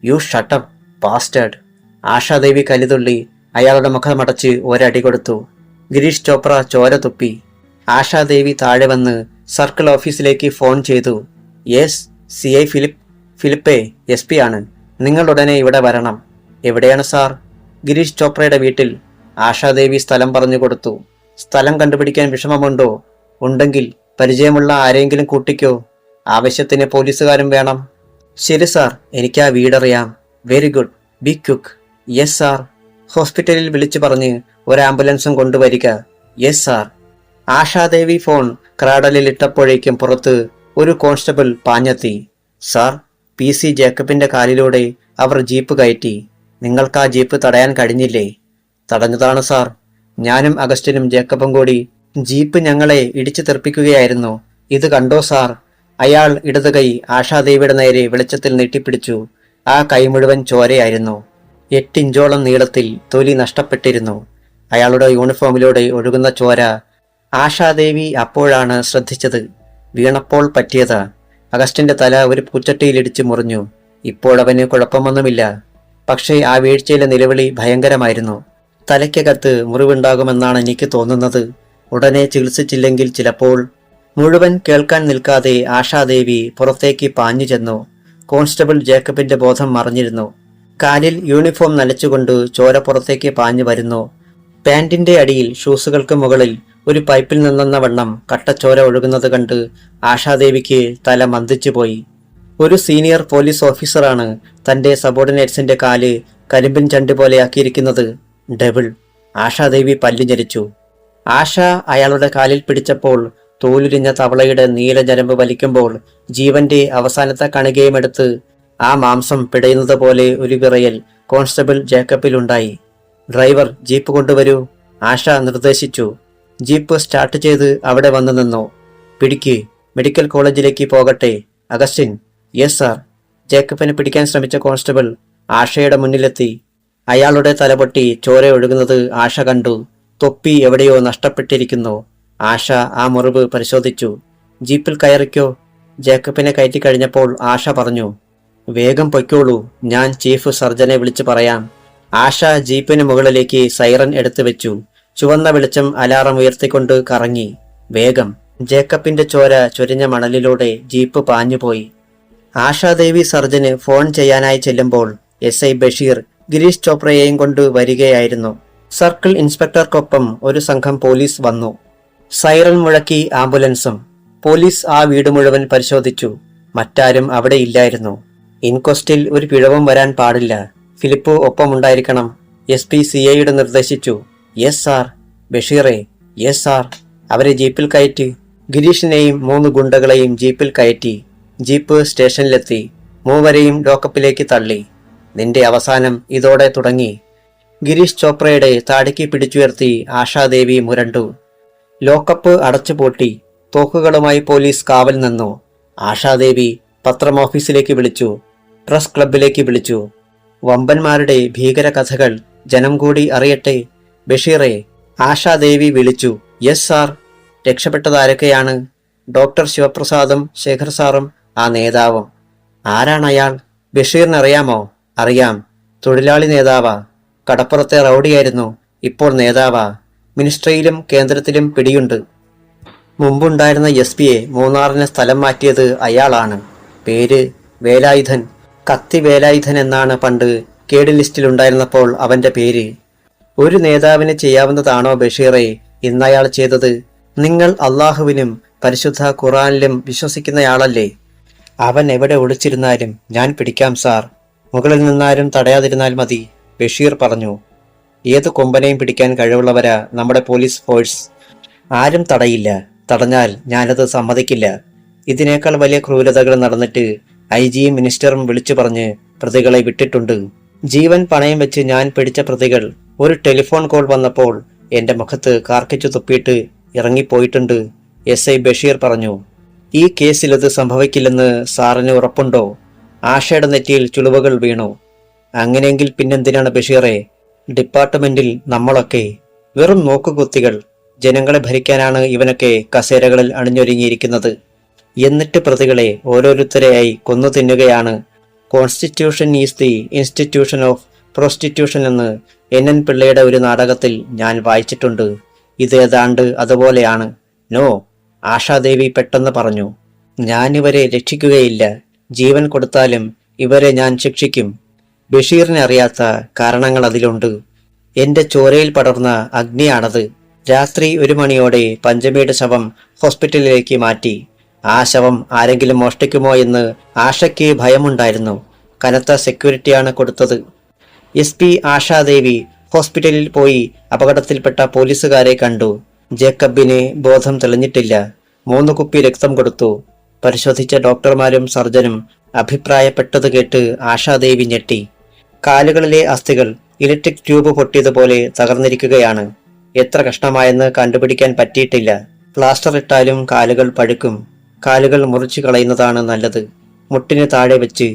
You shut up bastard. ആശാദേവി കലിതുള്ളി അയാളുടെ മുഖമടച്ച് ഒരടി കൊടുത്തു. ഗിരീഷ് ചോപ്ര ചോര തുപ്പി. ആശാദേവി താഴെ വന്ന് സർക്കിൾ ഓഫീസിലേക്ക് ഫോൺ ചെയ്തു. യെസ്, CI ഫിലിപ്പേ, SP ആണ്. നിങ്ങൾ ഉടനെ ഇവിടെ വരണം. എവിടെയാണ് സാർ? ഗിരീഷ് ചോപ്രയുടെ വീട്ടിൽ. ആശാദേവി സ്ഥലം പറഞ്ഞു കൊടുത്തു. സ്ഥലം കണ്ടുപിടിക്കാൻ വിഷമമുണ്ടോ? ഉണ്ടെങ്കിൽ പരിചയമുള്ള ആരെങ്കിലും കൂട്ടിക്കോ. ആവശ്യത്തിന് പോലീസുകാരും വേണം. ശരി സാർ, എനിക്ക് ആ വീടറിയാം. Very good, be quick. Yes sir. ഹോസ്പിറ്റലിൽ വിളിച്ചു പറഞ്ഞ് ഒരു ആംബുലൻസും കൊണ്ടുവരിക. Yes sir. ആശാദേവി ഫോൺ ക്രാഡലിൽ ഇട്ടപ്പോഴേക്കും പുറത്ത് ഒരു കോൺസ്റ്റബിൾ പാഞ്ഞെത്തി. സാർ, PC ജേക്കബിന്റെ കാലിലൂടെ അവർ ജീപ്പ് കയറ്റി. നിങ്ങൾക്ക് ആ ജീപ്പ് തടയാൻ കഴിഞ്ഞില്ലേ? തടഞ്ഞതാണ് സാർ. ഞാനും അഗസ്റ്റിനും ജേക്കബും കൂടി. ജീപ്പ് ഞങ്ങളെ ഇടിച്ചു തെറിപ്പിക്കുകയായിരുന്നു. ഇത് കണ്ടോ സാർ? അയാൾ ഇടത് കൈ ആശാദേവിയുടെ നേരെ വെളിച്ചത്തിൽ നീട്ടിപ്പിടിച്ചു. ആ കൈ മുഴുവൻ ചോരയായിരുന്നു. 8 ഇഞ്ചോളം നീളത്തിൽ തൊലി നഷ്ടപ്പെട്ടിരുന്നു. അയാളുടെ യൂണിഫോമിലൂടെ ഒഴുകുന്ന ചോര ആശാദേവി അപ്പോഴാണ് ശ്രദ്ധിച്ചത്. വീണപ്പോൾ പറ്റിയതാ. അഗസ്റ്റിന്റെ തല ഒരു പൂച്ചട്ടിയിലിടിച്ച് മുറിഞ്ഞു. ഇപ്പോഴവന് കുഴപ്പമൊന്നുമില്ല. പക്ഷേ ആ വീഴ്ചയിലെ നിലവിളി ഭയങ്കരമായിരുന്നു. തലയ്ക്കകത്ത് മുറിവുണ്ടാകുമെന്നാണ് എനിക്ക് തോന്നുന്നത്. ഉടനെ ചികിത്സിച്ചില്ലെങ്കിൽ ചിലപ്പോൾ. മുഴുവൻ കേൾക്കാൻ നിൽക്കാതെ ആശാദേവി പുറത്തേക്ക് പാഞ്ഞു ചെന്നു. കോൺസ്റ്റബിൾ ജേക്കബിന്റെ ബോധം മറിഞ്ഞിരുന്നു. കാലിൽ യൂണിഫോം നനച്ചുകൊണ്ട് ചോര പുറത്തേക്ക് പാഞ്ഞു വരുന്നു. പാന്റിന്റെ അടിയിൽ ഷൂസുകൾക്ക് മുകളിൽ ഒരു പൈപ്പിൽ നിന്നെന്ന വണ്ണം കട്ടച്ചോര ഒഴുകുന്നത് കണ്ട് ആശാദേവിക്ക് തല മന്ദിച്ചുപോയി. ഒരു സീനിയർ പോലീസ് ഓഫീസറാണ് തന്റെ സബോർഡിനേറ്റ്സിന്റെ കാല് കരിമ്പിൻ ചണ്ട് പോലെയാക്കിയിരിക്കുന്നത്. ഡെവിൾ. ആശാദേവി പല്ലു ഞെരിച്ചു. ആശ അയാളുടെ കാലിൽ പിടിച്ചപ്പോൾ തോലുരിഞ്ഞ തവളയുടെ നീല ഞരമ്പ് വലിക്കുമ്പോൾ ജീവന്റെ അവസാനത്തെ കണികയുമെടുത്ത് ആ മാംസം പിടയുന്നത് പോലെ ഒരു വിറയൽ കോൺസ്റ്റബിൾ ജേക്കബിലുണ്ടായി. ഡ്രൈവർ, ജീപ്പ് കൊണ്ടുവരൂ, ആശ നിർദ്ദേശിച്ചു. ജീപ്പ് സ്റ്റാർട്ട് ചെയ്ത് അവിടെ വന്നു നിന്നു. പിടിക്ക്, മെഡിക്കൽ കോളേജിലേക്ക് പോകട്ടെ. അഗസ്റ്റിൻ. Yes sir. ജേക്കബിനെ പിടിക്കാൻ ശ്രമിച്ച കോൺസ്റ്റബിൾ ആഷയുടെ മുന്നിലെത്തി. അയാളുടെ തലപൊട്ടി ചോര ഒഴുകുന്നത് ആഷ കണ്ടു. തൊപ്പി എവിടെയോ നഷ്ടപ്പെട്ടിരിക്കുന്നു. ആഷ ആ മുറിവ് പരിശോധിച്ചു. ജീപ്പിൽ കയറിക്കോ. ജേക്കബിനെ കയറ്റി കഴിഞ്ഞപ്പോൾ ആഷ പറഞ്ഞു, വേഗം പൊയ്ക്കോളൂ, ഞാൻ ചീഫ് സർജനെ വിളിച്ചു പറയാം. ആഷ ജീപ്പിന് മുകളിലേക്ക് സൈറൻ എടുത്തു വെച്ചു. ചുവന്ന വെളിച്ചം അലാറം ഉയർത്തിക്കൊണ്ട് കറങ്ങി. വേഗം. ജേക്കബിന്റെ ചോര ചൊരിഞ്ഞ മണലിലൂടെ ജീപ്പ് പാഞ്ഞുപോയി. ആശാദേവി സർജന് ഫോൺ ചെയ്യാനായി ചെല്ലുമ്പോൾ SI ബഷീർ ഗിരീഷ് ചോപ്രയെയും കൊണ്ട് വരികയായിരുന്നു. സർക്കിൾ ഇൻസ്പെക്ടർക്കൊപ്പം ഒരു സംഘം പോലീസ് വന്നു. സൈറൻ മുഴക്കി ആംബുലൻസും. പോലീസ് ആ വീട് മുഴുവൻ പരിശോധിച്ചു. മറ്റാരും അവിടെ ഇല്ലായിരുന്നു. ഇൻക്വസ്റ്റിൽ ഒരു പിഴവും വരാൻ പാടില്ല. ഫിലിപ്പ് ഒപ്പമുണ്ടായിരിക്കണം. SP CIയുടെ നിർദ്ദേശിച്ചു. Yes sir. ബഷീറെ. Yes sir. അവരെ ജീപ്പിൽ കയറ്റി. ഗിരീഷിനെയും 3 ഗുണ്ടകളെയും ജീപ്പിൽ കയറ്റി. ജീപ്പ് സ്റ്റേഷനിലെത്തി. മൂവരെയും ലോക്കപ്പിലേക്ക് തള്ളി. നിന്റെ അവസാനം ഇതോടെ തുടങ്ങി. ഗിരീഷ് ചോപ്രയുടെ താടിക്ക് പിടിച്ചുയർത്തി ആശാദേവി മുരണ്ടു. ലോക്കപ്പ് അടച്ചുപൂട്ടി. തോക്കുകളുമായി പോലീസ് കാവൽ നിന്നു. ആശാദേവി പത്രം ഓഫീസിലേക്ക് വിളിച്ചു. പ്രസ് ക്ലബിലേക്ക് വിളിച്ചു. വമ്പന്മാരുടെ ഭീകര കഥകൾ ജനം കൂടി അറിയട്ടെ. ബഷീറെ. ആശാദേവി വിളിച്ചു. Yes sir. രക്ഷപ്പെട്ടതാരൊക്കെയാണ്? ഡോക്ടർ ശിവപ്രസാദും ശേഖർ സാറും ആ നേതാവും. ആരാണയാൾ? ബഷീറിനറിയാമോ? അറിയാം. തൊഴിലാളി നേതാവാ. കടപ്പുറത്തെ റൗഡിയായിരുന്നു. ഇപ്പോൾ നേതാവാ. മിനിസ്ട്രിയിലും കേന്ദ്രത്തിലും പിടിയുണ്ട്. മുമ്പുണ്ടായിരുന്ന SP-യെ മൂന്നാറിന് സ്ഥലം മാറ്റിയത് അയാളാണ്. പേര് വേലായുധൻ. കത്തി വേലായുധൻ എന്നാണ് പണ്ട് കേഡ് ലിസ്റ്റിലുണ്ടായിരുന്നപ്പോൾ അവന്റെ പേര്. ഒരു നേതാവിന് ചെയ്യാവുന്നതാണോ ബഷീറെ ഇന്നയാൾ ചെയ്തത്? നിങ്ങൾ അള്ളാഹുവിനും പരിശുദ്ധ ഖുർആനിലും വിശ്വസിക്കുന്നയാളല്ലേ? അവൻ എവിടെ ഒളിച്ചിരുന്നാലും ഞാൻ പിടിക്കാം സാർ. മുകളിൽ നിന്നാരും തടയാതിരുന്നാൽ മതി, ബഷീർ പറഞ്ഞു. ഏത് കൊമ്പനെയും പിടിക്കാൻ കഴിവുള്ളവരാ നമ്മുടെ പോലീസ് ഫോഴ്സ്. ആരും തടയില്ല. തടഞ്ഞാൽ ഞാനത് സമ്മതിക്കില്ല. ഇതിനേക്കാൾ വലിയ ക്രൂരതകൾ നടന്നിട്ട് ഐജിയും മിനിസ്റ്ററും വിളിച്ചു പറഞ്ഞ് പ്രതികളെ വിട്ടിട്ടുണ്ട്. ജീവൻ പണയം വെച്ച് ഞാൻ പിടിച്ച പ്രതികൾ ഒരു ടെലിഫോൺ കോൾ വന്നപ്പോൾ എന്റെ മുഖത്ത് കാർക്കിച്ചു തുപ്പിയിട്ട് ഇറങ്ങിപ്പോയിട്ടുണ്ട്, SI ബഷീർ പറഞ്ഞു. ഈ കേസിൽ ഇത് സംഭവിക്കില്ലെന്ന് സാറിന് ഉറപ്പുണ്ടോ? ആഷയുടെ നെറ്റിയിൽ ചുളിവുകൾ വീണു. അങ്ങനെയെങ്കിൽ പിന്നെന്തിനാണ് ബഷീറെ ഡിപ്പാർട്ട്മെന്റിൽ നമ്മളൊക്കെ? വെറും നോക്കുകുത്തികൾ. ജനങ്ങളെ ഭരിക്കാനാണ് ഇവനൊക്കെ കസേരകളിൽ അണിഞ്ഞൊരുങ്ങിയിരിക്കുന്നത്. എന്നിട്ട് പ്രതികളെ ഓരോരുത്തരെയായി കൊന്നു തിന്നുകയാണ്. Constitution is the institution of prostitution എന്ന് NN പിള്ളയുടെ ഒരു നാടകത്തിൽ ഞാൻ വായിച്ചിട്ടുണ്ട്. ഇത് ഏതാണ്ട് അതുപോലെയാണ്. നോ, ആശാദേവി പെട്ടെന്ന് പറഞ്ഞു. ഞാനിവരെ രക്ഷിക്കുകയില്ല. ജീവൻ കൊടുത്താലും ഇവരെ ഞാൻ ശിക്ഷിക്കും. ബഷീറിനെ അറിയാത്ത കാരണങ്ങൾ അതിലുണ്ട്. എന്റെ ചോരയിൽ പടർന്ന അഗ്നിയാണത്. രാത്രി 1 മണിയോടെ പഞ്ചമിയുടെ ശവം ഹോസ്പിറ്റലിലേക്ക് മാറ്റി. ആ ശവം ആരെങ്കിലും മോഷ്ടിക്കുമോ എന്ന് ആഷയ്ക്ക് ഭയമുണ്ടായിരുന്നു. കനത്ത സെക്യൂരിറ്റിയാണ് കൊടുത്തത്. SP ആശാദേവി ഹോസ്പിറ്റലിൽ പോയി അപകടത്തിൽപ്പെട്ട പോലീസുകാരെ കണ്ടു. ജേക്കബിന് ബോധം തെളിഞ്ഞിട്ടില്ല. 3 കുപ്പി രക്തം കൊടുത്തു. പരിശോധിച്ച ഡോക്ടർമാരും സർജനും അഭിപ്രായപ്പെട്ടത് കേട്ട് ആശാദേവി ഞെട്ടി. കാലുകളിലെ അസ്ഥികൾ ഇലക്ട്രിക് ട്യൂബ് പൊട്ടിയതുപോലെ തകർന്നിരിക്കുകയാണ്. എത്ര കഷ്ണമായെന്ന് കണ്ടുപിടിക്കാൻ പറ്റിയിട്ടില്ല. പ്ലാസ്റ്റർ ഇട്ടാലും കാലുകൾ പഴുക്കും. കാലുകൾ മുറിച്ചു കളയുന്നതാണ് നല്ലത്, മുട്ടിന് താഴെ വെച്ച്.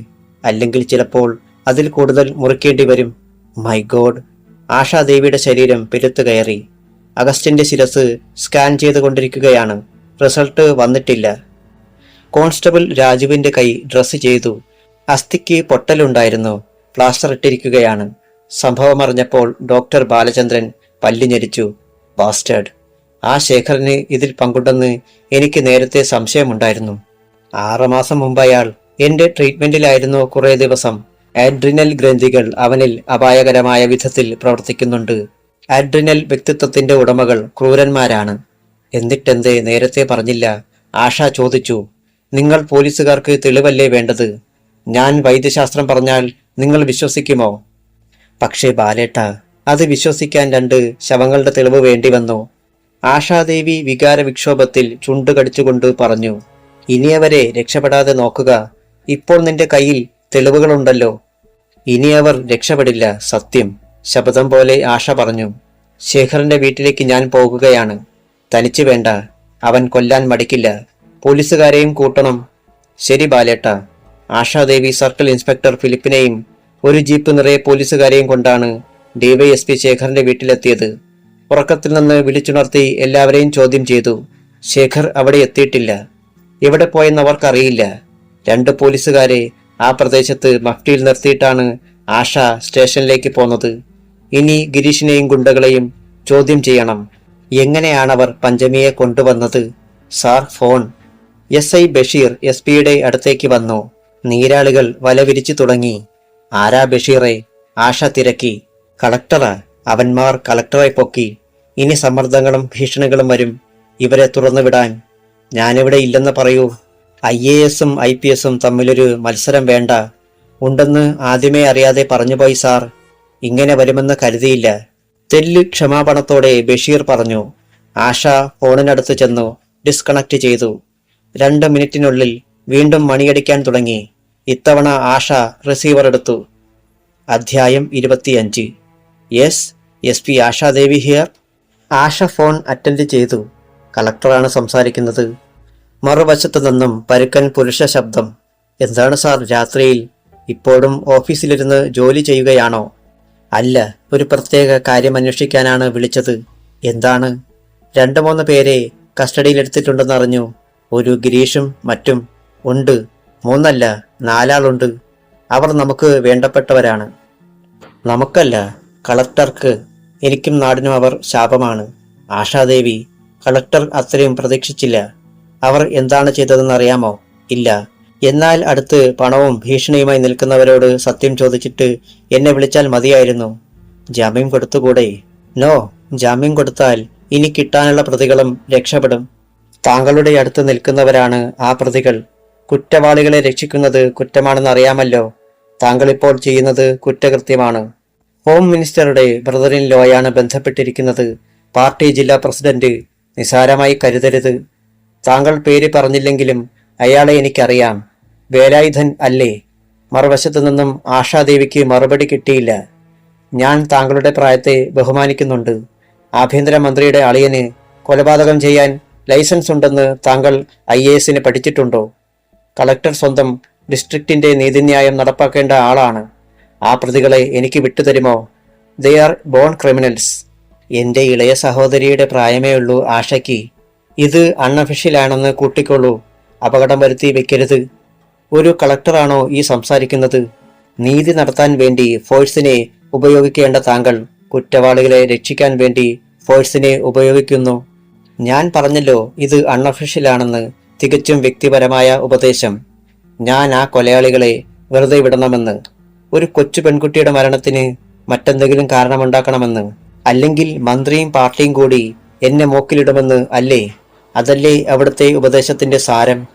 അല്ലെങ്കിൽ ചിലപ്പോൾ അതിൽ കൂടുതൽ മുറിക്കേണ്ടി വരും. My God. ആശാദേവിയുടെ ശരീരം പെരുത്തു കയറി. അഗസ്റ്റിന്റെ ശിരസ് സ്കാൻ ചെയ്തുകൊണ്ടിരിക്കുകയാണ്. റിസൾട്ട് വന്നിട്ടില്ല. കോൺസ്റ്റബിൾ രാജുവിന്റെ കൈ ഡ്രസ് ചെയ്തു. അസ്ഥിക്ക് പൊട്ടലുണ്ടായിരുന്നു. പ്ലാസ്റ്റർ ഇട്ടിരിക്കുകയാണ്. സംഭവം അറിഞ്ഞപ്പോൾ ഡോക്ടർ ബാലചന്ദ്രൻ പല്ലു ഞെരിച്ചു. ബാസ്റ്റേഡ്. ആ ശേഖരന് ഇതിൽ പങ്കുണ്ടെന്ന് എനിക്ക് നേരത്തെ സംശയമുണ്ടായിരുന്നു. 6 മാസം മുമ്പ് അയാൾ എന്റെ ട്രീറ്റ്മെന്റിലായിരുന്നു. കുറെ ദിവസം. ആഡ്രിനൽ ഗ്രന്ഥികൾ അവനിൽ അപായകരമായ വിധത്തിൽ പ്രവർത്തിക്കുന്നുണ്ട്. ആഡ്രിനൽ വ്യക്തിത്വത്തിന്റെ ഉടമകൾ ക്രൂരന്മാരാണ്. എന്നിട്ടെന്തേ നേരത്തെ പറഞ്ഞില്ല? ആശ ചോദിച്ചു. നിങ്ങൾ പോലീസുകാർക്ക് തെളിവല്ലേ വേണ്ടത്? ഞാൻ വൈദ്യശാസ്ത്രം പറഞ്ഞാൽ നിങ്ങൾ വിശ്വസിക്കുമോ? പക്ഷേ ബാലേട്ട, അത് വിശ്വസിക്കാൻ 2 ശവങ്ങളുടെ തെളിവ് വേണ്ടി വന്നു. ആശാദേവി വികാര വിക്ഷോഭത്തിൽ ചുണ്ടുകടിച്ചുകൊണ്ട് പറഞ്ഞു. ഇനിയവരെ രക്ഷപ്പെടാതെ നോക്കുക. ഇപ്പോൾ നിന്റെ കയ്യിൽ തെളിവുകളുണ്ടല്ലോ. ഇനി അവർ രക്ഷപ്പെടില്ല, സത്യം. ശബ്ദം പോലെ ആശ പറഞ്ഞു. ശേഖറിന്റെ വീട്ടിലേക്ക് ഞാൻ പോകുകയാണ്. തനിച്ച് വേണ്ട. അവൻ കൊല്ലാൻ മടിക്കില്ല. പോലീസുകാരെയും കൂട്ടണം. ശരി ബാലേട്ട. ആശാദേവി സർക്കിൾ ഇൻസ്പെക്ടർ ഫിലിപ്പിനെയും ഒരു ജീപ്പ് നിറയെ പോലീസുകാരെയും കൊണ്ടാണ് DYSP ശേഖറിന്റെ വീട്ടിലെത്തിയത്. ഉറക്കത്തിൽ നിന്ന് വിളിച്ചുണർത്തി എല്ലാവരെയും ചോദ്യം ചെയ്തു. ശേഖർ അവിടെ എത്തിയിട്ടില്ല. എവിടെ പോയെന്ന് അവർക്കറിയില്ല. 2 പോലീസുകാരെ ആ പ്രദേശത്ത് മഫ്റ്റിയിൽ നിർത്തിയിട്ടാണ് ആശ സ്റ്റേഷനിലേക്ക് പോന്നത്. ഇനി ഗിരീഷിനെയും ഗുണ്ടകളെയും ചോദ്യം ചെയ്യണം. എങ്ങനെയാണവർ പഞ്ചമിയെ കൊണ്ടുവന്നത്? Sir, phone. SI ബഷീർ SP-യുടെ അടുത്തേക്ക് വന്നു. നീരാളികൾ വല വിരിച്ചു തുടങ്ങി. ആരാ ബഷീറെ? ആശ തിരക്കി. കളക്ടറാ. അവന്മാർ കളക്ടറെ പൊക്കി. ഇനി സമ്മർദ്ദങ്ങളും ഭീഷണികളും വരും. ഇവരെ തുറന്നുവിടാൻ. ഞാനിവിടെ ഇല്ലെന്ന് പറയൂ. IAS-ഉം IPS-ഉം തമ്മിലൊരു മത്സരം വേണ്ട. ഉണ്ടെന്ന് ആദ്യമേ അറിയാതെ പറഞ്ഞുപോയി സാർ. ഇങ്ങനെ വരുമെന്ന് കരുതിയില്ല. തെല്ല് ക്ഷമാപണത്തോടെ ബഷീർ പറഞ്ഞു. ആശ ഫോണിനടുത്ത് ചെന്നു ഡിസ്കണക്ട് ചെയ്തു. 2 മിനിറ്റിനുള്ളിൽ വീണ്ടും മണിയടിക്കാൻ തുടങ്ങി. ഇത്തവണ ആശ റിസീവർ എടുത്തു. അധ്യായം 25. Yes, SP Asha Devi here. Asha phone attend ചെയ്തു. കളക്ടറാണ് സംസാരിക്കുന്നത്. മറുവശത്തു നിന്നും പരുക്കൻ പുരുഷ ശബ്ദം. എന്താണ് സാർ രാത്രിയിൽ? ഇപ്പോഴും ഓഫീസിലിരുന്ന് ജോലി ചെയ്യുകയാണോ? അല്ല, ഒരു പ്രത്യേക കാര്യം അന്വേഷിക്കാനാണ് വിളിച്ചത്. എന്താണ്? 2-3 പേരെ കസ്റ്റഡിയിലെടുത്തിട്ടുണ്ടെന്നറിഞ്ഞു. ഒരു ഗിരീഷും മറ്റും ഉണ്ട്. 3 അല്ല, 4 ആളുണ്ട്. അവർ നമുക്ക് വേണ്ടപ്പെട്ടവരാണ്. നമുക്കല്ല, കളക്ടർക്ക്. എനിക്കും നാടിനും അവർ ശാപമാണ്. ആശാദേവി. കളക്ടർ അത്രയും പ്രതീക്ഷിച്ചില്ല. അവർ എന്താണ് ചെയ്തതെന്ന് അറിയാമോ? ഇല്ല. എന്നാൽ അടുത്ത് പണവും ഭീഷണിയുമായി നിൽക്കുന്നവരോട് സത്യം ചോദിച്ചിട്ട് എന്നെ വിളിച്ചാൽ മതിയായിരുന്നു. ജാമ്യം കൊടുത്തുകൂടെ? നോ, ജാമ്യം കൊടുത്താൽ ഇനി കിട്ടാനുള്ള പ്രതികളും രക്ഷപ്പെടും. താങ്കളുടെ അടുത്ത് നിൽക്കുന്നവരാണ് ആ പ്രതികൾ. കുറ്റവാളികളെ രക്ഷിക്കുന്നത് കുറ്റമാണെന്നറിയാമല്ലോ. താങ്കളിപ്പോൾ ചെയ്യുന്നത് കുറ്റകൃത്യമാണ്. ഹോം മിനിസ്റ്ററുടെ ബ്രദർ ഇൻ ലോയാണ് ബന്ധപ്പെട്ടിരിക്കുന്നത്. പാർട്ടി ജില്ലാ പ്രസിഡന്റ്. നിസാരമായി കരുതരുത്. താങ്കൾ പേര് പറഞ്ഞില്ലെങ്കിലും അയാളെ എനിക്കറിയാം. വേലായുധൻ അല്ലേ? മറുവശത്തു നിന്നും ആശാദേവിക്ക് മറുപടി കിട്ടിയില്ല. ഞാൻ താങ്കളുടെ പ്രായത്തെ ബഹുമാനിക്കുന്നുണ്ട്. ആഭ്യന്തരമന്ത്രിയുടെ അളിയന് കൊലപാതകം ചെയ്യാൻ ലൈസൻസ് ഉണ്ടെന്ന് താങ്കൾ IAS പഠിച്ചിട്ടുണ്ടോ? കളക്ടർ സ്വന്തം ഡിസ്ട്രിക്റ്റിന്റെ നീതിന്യായം നടപ്പാക്കേണ്ട ആളാണ്. ആ പ്രതികളെ എനിക്ക് വിട്ടുതരുമോ? They are born criminals. എന്റെ ഇളയ സഹോദരിയുടെ പ്രായമേ ഉള്ളൂ ആശയ്ക്ക്. ഇത് അൺഒഫീഷ്യലാണെന്ന് കൂട്ടിക്കൊള്ളൂ. അപകടം വരുത്തി വെക്കരുത്. ഒരു കളക്ടറാണോ ഈ സംസാരിക്കുന്നത്? നീതി നടത്താൻ വേണ്ടി ഫോഴ്സിനെ ഉപയോഗിക്കേണ്ട താങ്കൾ കുറ്റവാളികളെ രക്ഷിക്കാൻ വേണ്ടി ഫോഴ്സിനെ ഉപയോഗിക്കുന്നു. ഞാൻ പറഞ്ഞല്ലോ ഇത് അൺഒഫീഷ്യലാണെന്ന്. തികച്ചും വ്യക്തിപരമായ ഉപദേശം. ഞാൻ ആ കൊലയാളികളെ വെറുതെ വിടണമെന്ന്. ഒരു കൊച്ചു പെൺകുട്ടിയുടെ മരണത്തിന് മറ്റെന്തെങ്കിലും കാരണമുണ്ടാക്കണമെന്ന്. അല്ലെങ്കിൽ മന്ത്രിയും പാർട്ടിയും കൂടി എന്നെ മൂക്കിലിടുമെന്ന് അല്ലേ? അതല്ലേ അവിടുത്തെ ഉപദേശത്തിന്റെ സാരം?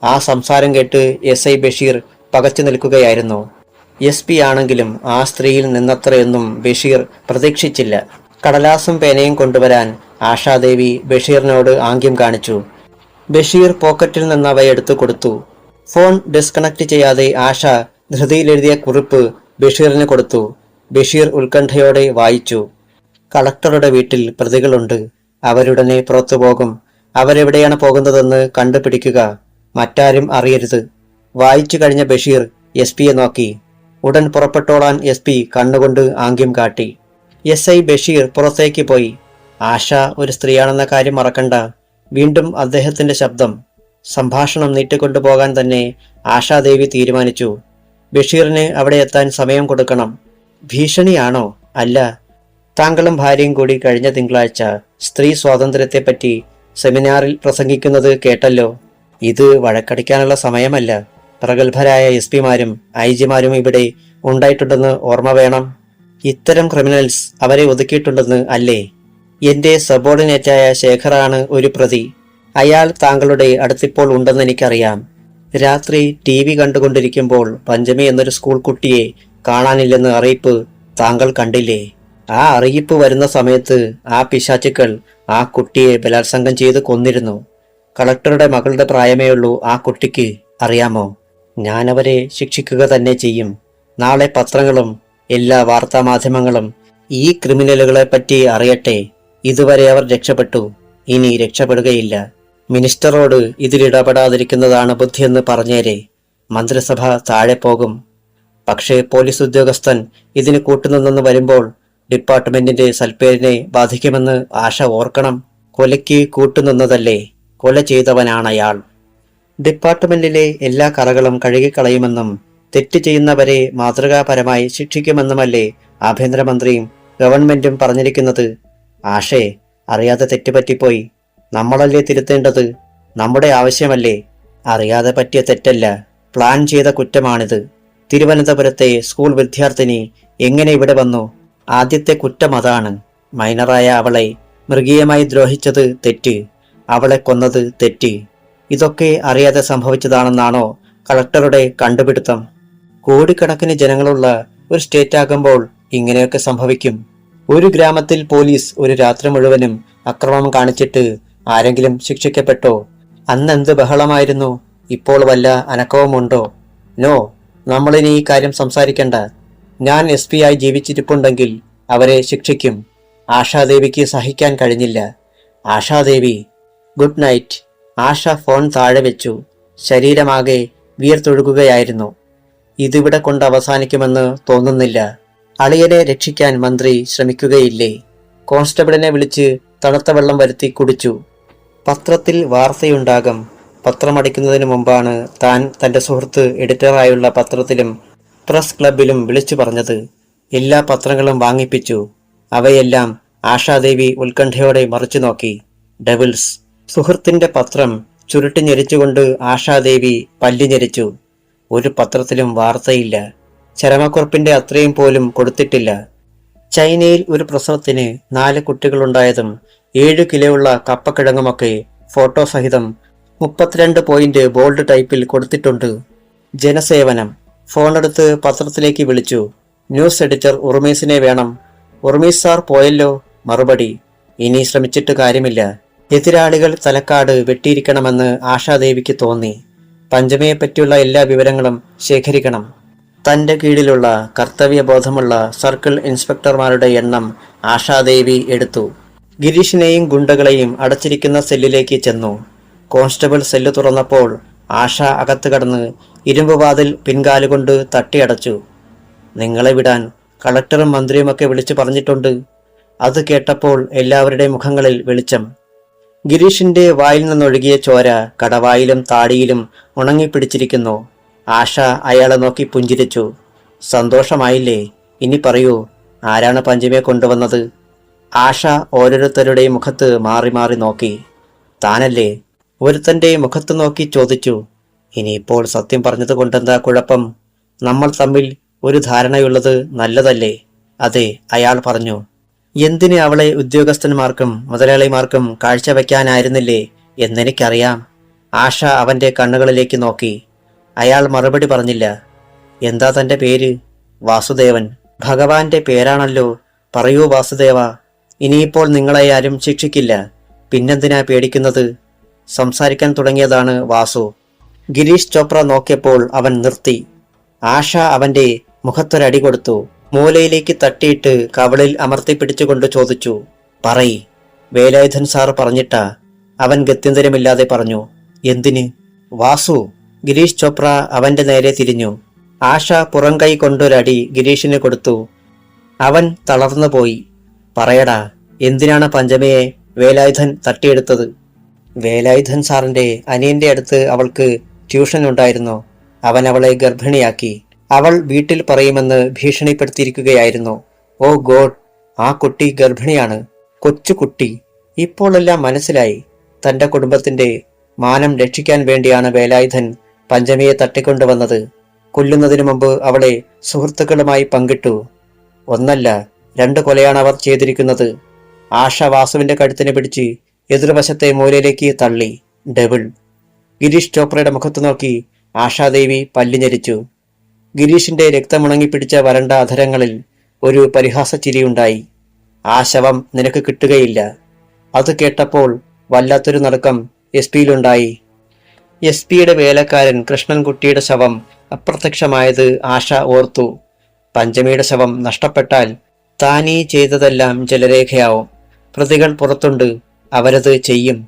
ആ സംസാരം കേട്ട് SI ബഷീർ പകച്ചു നിൽക്കുകയായിരുന്നു. SP ആണെങ്കിലും ആ സ്ത്രീയിൽ നിന്നത്രയൊന്നും ബഷീർ പ്രതീക്ഷിച്ചില്ല. കടലാസും പേനയും കൊണ്ടുവരാൻ ആശാദേവി ബഷീറിനോട് ആംഗ്യം കാണിച്ചു. ബഷീർ പോക്കറ്റിൽ നിന്ന് അവയെടുത്തു കൊടുത്തു. ഫോൺ ഡിസ്കണക്ട് ചെയ്യാതെ ആശ ധൃതിയിലെഴുതിയ കുറിപ്പ് ബഷീറിന് കൊടുത്തു. ബഷീർ ഉത്കണ്ഠയോടെ വായിച്ചു. കളക്ടറുടെ വീട്ടിൽ പ്രതികളുണ്ട്. അവരുടനെ പുറത്തു പോകും. അവരെവിടെയാണ് പോകുന്നതെന്ന് കണ്ടുപിടിക്കുക. മറ്റാരും അറിയരുത്. വായിച്ചു കഴിഞ്ഞ ബഷീർ SP നോക്കി. ഉടൻ പുറപ്പെട്ടോളാൻ SP കണ്ണുകൊണ്ട് ആംഗ്യം കാട്ടി. SI ബഷീർ പുറത്തേക്ക് പോയി. ആശ ഒരു സ്ത്രീയാണെന്ന കാര്യം മറക്കണ്ട. വീണ്ടും അദ്ദേഹത്തിന്റെ ശബ്ദം. സംഭാഷണം നീട്ടിക്കൊണ്ടുപോകാൻ തന്നെ ആശാദേവി തീരുമാനിച്ചു. ബഷീറിന് അവിടെ എത്താൻ സമയം കൊടുക്കണം. ഭീഷണിയാണോ? അല്ല. താങ്കളും ഭാര്യയും കൂടി കഴിഞ്ഞ തിങ്കളാഴ്ച സ്ത്രീ സ്വാതന്ത്ര്യത്തെപ്പറ്റി സെമിനാറിൽ പ്രസംഗിക്കുന്നത് കേട്ടല്ലോ. ഇത് വഴക്കടിക്കാനുള്ള സമയമല്ല. പ്രഗത്ഭരായ SP മാരും IG മാരും ഇവിടെ ഉണ്ടായിട്ടുണ്ടെന്ന് ഓർമ്മ വേണം. ഇത്തരം ക്രിമിനൽസ് അവരെ ഒതുക്കിയിട്ടുണ്ടെന്ന് അല്ലേ? എന്റെ സബോർഡിനേറ്റായ ശേഖറാണ് ഒരു പ്രതി. അയാൾ താങ്കളുടെ അടുത്തിപ്പോൾ ഉണ്ടെന്ന് എനിക്കറിയാം. രാത്രി TV കണ്ടുകൊണ്ടിരിക്കുമ്പോൾ പഞ്ചമി എന്നൊരു സ്കൂൾ കുട്ടിയെ കാണാനില്ലെന്ന് അറിയിപ്പ് താങ്കൾ കണ്ടില്ലേ? ആ അറിയിപ്പ് വരുന്ന സമയത്ത് ആ പിശാചുക്കൾ ആ കുട്ടിയെ ബലാത്സംഗം ചെയ്ത് കൊന്നിരുന്നു. കളക്ടറുടെ മകളുടെ പ്രായമേ ഉള്ളൂ ആ കുട്ടിക്ക്. അറിയാമോ? ഞാനവരെ ശിക്ഷിക്കുക തന്നെ ചെയ്യും. നാളെ പത്രങ്ങളും എല്ലാ വാർത്താമാധ്യമങ്ങളും ഈ ക്രിമിനലുകളെ പറ്റി അറിയട്ടെ. ഇതുവരെ അവർ രക്ഷപ്പെട്ടു, ഇനി രക്ഷപ്പെടുകയില്ല. മിനിസ്റ്ററോട് ഇതിലിടപെടാതിരിക്കുന്നതാണ് ബുദ്ധിയെന്ന് പറഞ്ഞേരെ. മന്ത്രിസഭ താഴെ പോകും. പക്ഷേ പോലീസ് ഉദ്യോഗസ്ഥൻ ഇതിന് കൂട്ടുനിന്നെന്ന് വരുമ്പോൾ ഡിപ്പാർട്ട്മെന്റിന്റെ സൽപ്പേരിനെ ബാധിക്കുമെന്ന് ആശ ഓർക്കണം. കൊലയ്ക്ക് കൂട്ടുനിന്നതല്ലേ? കൊല ചെയ്തവനാണയാൾ. ഡിപ്പാർട്ട്മെന്റിലെ എല്ലാ കറകളും കഴുകിക്കളയുമെന്നും തെറ്റ് ചെയ്യുന്നവരെ മാതൃകാപരമായി ശിക്ഷിക്കുമെന്നുമല്ലേ ആഭ്യന്തരമന്ത്രിയും ഗവൺമെന്റും പറഞ്ഞിരിക്കുന്നത്? ആഷേ, അറിയാതെ തെറ്റുപറ്റിപ്പോയി. നമ്മളല്ലേ തിരുത്തേണ്ടത്? നമ്മുടെ ആവശ്യമല്ലേ? അറിയാതെ പറ്റിയ തെറ്റല്ല, പ്ലാൻ ചെയ്ത കുറ്റമാണിത്. തിരുവനന്തപുരത്തെ സ്കൂൾ വിദ്യാർത്ഥിനി എങ്ങനെ ഇവിടെ വന്നു? ആദ്യത്തെ കുറ്റം അതാണ്. മൈനറായ അവളെ മൃഗീയമായി ദ്രോഹിച്ചത് തെറ്റ്. അവളെ കൊന്നത് തെറ്റ്. ഇതൊക്കെ അറിയാതെ സംഭവിച്ചതാണെന്നാണോ കളക്ടറുടെ കണ്ടുപിടുത്തം? കോടിക്കണക്കിന് ജനങ്ങളുള്ള ഒരു സ്റ്റേറ്റ് ആകുമ്പോൾ ഇങ്ങനെയൊക്കെ സംഭവിക്കും. ഒരു ഗ്രാമത്തിൽ പോലീസ് ഒരു രാത്രി മുഴുവനും അക്രമം കാണിച്ചിട്ട് ആരെങ്കിലും ശിക്ഷിക്കപ്പെട്ടോ? അന്നെന്ത് ബഹളമായിരുന്നു. ഇപ്പോൾ വല്ല അനക്കവുമുണ്ടോ? നോ, നമ്മളിനി ഈ കാര്യം സംസാരിക്കണ്ട. ഞാൻ SP ആയി ജീവിച്ചിരിപ്പുണ്ടെങ്കിൽ അവരെ ശിക്ഷിക്കും. ആശാദേവിക്ക് സഹിക്കാൻ കഴിഞ്ഞില്ല. Ashadevi, good night. Asha phone താഴെ വെച്ചു. ശരീരമാകെ വിയർത്തൊഴുകുകയായിരുന്നു. ഇതിവിടെ കൊണ്ട് അവസാനിക്കുമെന്ന് തോന്നുന്നില്ല. അളിയനെ രക്ഷിക്കാൻ മന്ത്രി ശ്രമിക്കുകയില്ലേ? കോൺസ്റ്റബിളിനെ വിളിച്ച് തണുത്ത വെള്ളം വരുത്തി കുടിച്ചു. പത്രത്തിൽ വാർത്തയുണ്ടാകും. പത്രമടിക്കുന്നതിന് മുമ്പാണ് താൻ തന്റെ സുഹൃത്ത് എഡിറ്ററായുള്ള പത്രത്തിലും പ്രസ് ക്ലബിലും വിളിച്ചു പറഞ്ഞത്. എല്ലാ പത്രങ്ങളും വാങ്ങിപ്പിച്ചു. അവയെല്ലാം ആശാദേവി ഉത്കണ്ഠയോടെ മറിച്ചു നോക്കി. ഡെവിൾസ്. സുഹൃത്തിന്റെ പത്രം ചുരുട്ടി ഞെരിച്ചുകൊണ്ട് ആശാദേവി പല്ലി ഞെരിച്ചു. ഒരു പത്രത്തിലും വാർത്തയില്ല. ചരമക്കുറിപ്പിന്റെ അത്രയും പോലും കൊടുത്തിട്ടില്ല. ചൈനയിൽ ഒരു പ്രസവത്തിന് 4 കുട്ടികളുണ്ടായതും 7 കിലോയുള്ള കപ്പക്കിഴങ്ങുമൊക്കെ ഫോട്ടോ സഹിതം 32 പോയിന്റ് ബോൾഡ് ടൈപ്പിൽ കൊടുത്തിട്ടുണ്ട്. ജനസേവനം. ഫോണെടുത്ത് പത്രത്തിലേക്ക് വിളിച്ചു. ന്യൂസ് എഡിറ്റർ ഉറുമേസിനെ വേണം. ഉറുമീസ് സാർ പോയല്ലോ. മറുപടി: ഇനി ശ്രമിച്ചിട്ട് കാര്യമില്ല. എതിരാളികൾ തലക്കാട് വെട്ടിയിരിക്കണമെന്ന് ആശാദേവിക്ക് തോന്നി. പഞ്ചമിയെപ്പറ്റിയുള്ള എല്ലാ വിവരങ്ങളും ശേഖരിക്കണം. തന്റെ കീഴിലുള്ള കർത്തവ്യബോധമുള്ള സർക്കിൾ ഇൻസ്പെക്ടർമാരുടെ എണ്ണം ആശാദേവി എടുത്തു. ഗിരീഷിനെയും ഗുണ്ടകളെയും അടച്ചിരിക്കുന്ന സെല്ലിലേക്ക് ചെന്നു. കോൺസ്റ്റബിൾ സെല്ല് തുറന്നപ്പോൾ ആശ അകത്ത് കടന്ന് ഇരുമ്പുവാതിൽ പിൻകാലുകൊണ്ട് തട്ടിയടച്ചു. നിങ്ങളെ വിടാൻ കളക്ടറും മന്ത്രിയുമൊക്കെ വിളിച്ചു പറഞ്ഞിട്ടുണ്ട്. അത് കേട്ടപ്പോൾ എല്ലാവരുടെയും മുഖങ്ങളിൽ വെളിച്ചം. ഗിരീഷിന്റെ വായിൽ നിന്നൊഴുകിയ ചോര കടവായിലും താടിയിലും ഉണങ്ങിപ്പിടിച്ചിരിക്കുന്നു. ആശ അയാളെ നോക്കി പുഞ്ചിരിച്ചു. സന്തോഷമായില്ലേ? ഇനി പറയൂ, ആരാണ് പഞ്ചമിയെ കൊണ്ടുവന്നത്? ആശ ഓരോരുത്തരുടെയും മുഖത്ത് മാറി മാറി നോക്കി. താനല്ലേ? ഒരുത്തന്റെ മുഖത്ത് നോക്കി ചോദിച്ചു. ഇനിയിപ്പോൾ സത്യം പറഞ്ഞത് കൊണ്ടെന്താ കുഴപ്പം? നമ്മൾ തമ്മിൽ ഒരു ധാരണയുള്ളത് നല്ലതല്ലേ? അതെ, അയാൾ പറഞ്ഞു. എന്തിന് അവളെ ഉദ്യോഗസ്ഥന്മാർക്കും മുതലാളിമാർക്കും കാഴ്ചവെക്കാനായിരുന്നില്ലേ എന്നെനിക്കറിയാം. ആശ അവന്റെ കണ്ണുകളിലേക്ക് നോക്കി. അയാൾ മറുപടി പറഞ്ഞില്ല. എന്താ തന്റെ പേര്? വാസുദേവൻ. ഭഗവാന്റെ പേരാണല്ലോ. പറയൂ വാസുദേവ, ഇനിയിപ്പോൾ നിങ്ങളെ ആരും ശിക്ഷിക്കില്ല. പിന്നെന്തിനാ പേടിക്കുന്നത്? സംസാരിക്കാൻ തുടങ്ങിയതാണ് വാസു. ഗിരീഷ് ചോപ്ര നോക്കിയപ്പോൾ അവൻ നിർത്തി. ആശ അവന്റെ മുഖത്തൊരടി കൊടുത്തു. മൂലയിലേക്ക് തട്ടിയിട്ട് കവളിൽ അമർത്തിപ്പിടിച്ചുകൊണ്ട് ചോദിച്ചു. പറയ്. വേലായുധൻ സാർ പറഞ്ഞിട്ടാ. അവൻ ഗത്യന്തരമില്ലാതെ പറഞ്ഞു. എന്തിന്? വാസു. ഗിരീഷ് ചോപ്ര അവന്റെ നേരെ തിരിഞ്ഞു. ആശ പുറംകൈ കൊണ്ടൊരടി ഗിരീഷിന് കൊടുത്തു. അവൻ തളർന്നുപോയി. പറയടാ, എന്തിനാണ് പഞ്ചമയെ വേലായുധൻ തട്ടിയെടുത്തത്? വേലായുധൻ സാറിന്റെ അനിയന്റെ അടുത്ത് അവൾക്ക് ട്യൂഷൻ ഉണ്ടായിരുന്നു. അവൻ അവളെ ഗർഭിണിയാക്കി. അവൾ വീട്ടിൽ പറയുമെന്ന് ഭീഷണിപ്പെടുത്തിയിരിക്കുകയായിരുന്നു. ഓ ഗോഡ്, ആ കുട്ടി ഗർഭിണിയാണ്. കൊച്ചുകുട്ടി. ഇപ്പോഴെല്ലാം മനസ്സിലായി. തന്റെ കുടുംബത്തിന്റെ മാനം രക്ഷിക്കാൻ വേണ്ടിയാണ് വേലായുധൻ പഞ്ചമിയെ തട്ടിക്കൊണ്ടുവന്നത്. കൊല്ലുന്നതിനു മുമ്പ് അവളെ സുഹൃത്തുക്കളുമായി പങ്കിട്ടു. ഒന്നല്ല, 2 കൊലയാണ് അവർ ചെയ്തിരിക്കുന്നത്. ആശ വാസുവിന്റെ കഴുത്തിനെ പിടിച്ച് എതിർവശത്തെ മൂലയിലേക്ക് തള്ളി. ഡെവിൾ. ഗിരീഷ് ചോപ്രയുടെ മുഖത്ത് നോക്കി ആശാദേവി പല്ലിഞ്ഞരിച്ചു. ഗിരീഷിന്റെ രക്തമുണങ്ങിപ്പിടിച്ച വരണ്ട അധരങ്ങളിൽ ഒരു പരിഹാസച്ചിരിയുണ്ടായി. ആ ശവം നിനക്ക് കിട്ടുകയില്ല. അത് കേട്ടപ്പോൾ വല്ലാത്തൊരു നടുക്കം എസ് പിയിലുണ്ടായി. എസ് പിയുടെ വേലക്കാരൻ കൃഷ്ണൻകുട്ടിയുടെ ശവം അപ്രത്യക്ഷമായത് ആശ ഓർത്തു. പഞ്ചമിയുടെ ശവം നഷ്ടപ്പെട്ടാൽ താനീ ചെയ്തതെല്ലാം ജലരേഖയാവും. പ്രതികൾ പുറത്തുണ്ട്. അവരത് ചെയ്യും.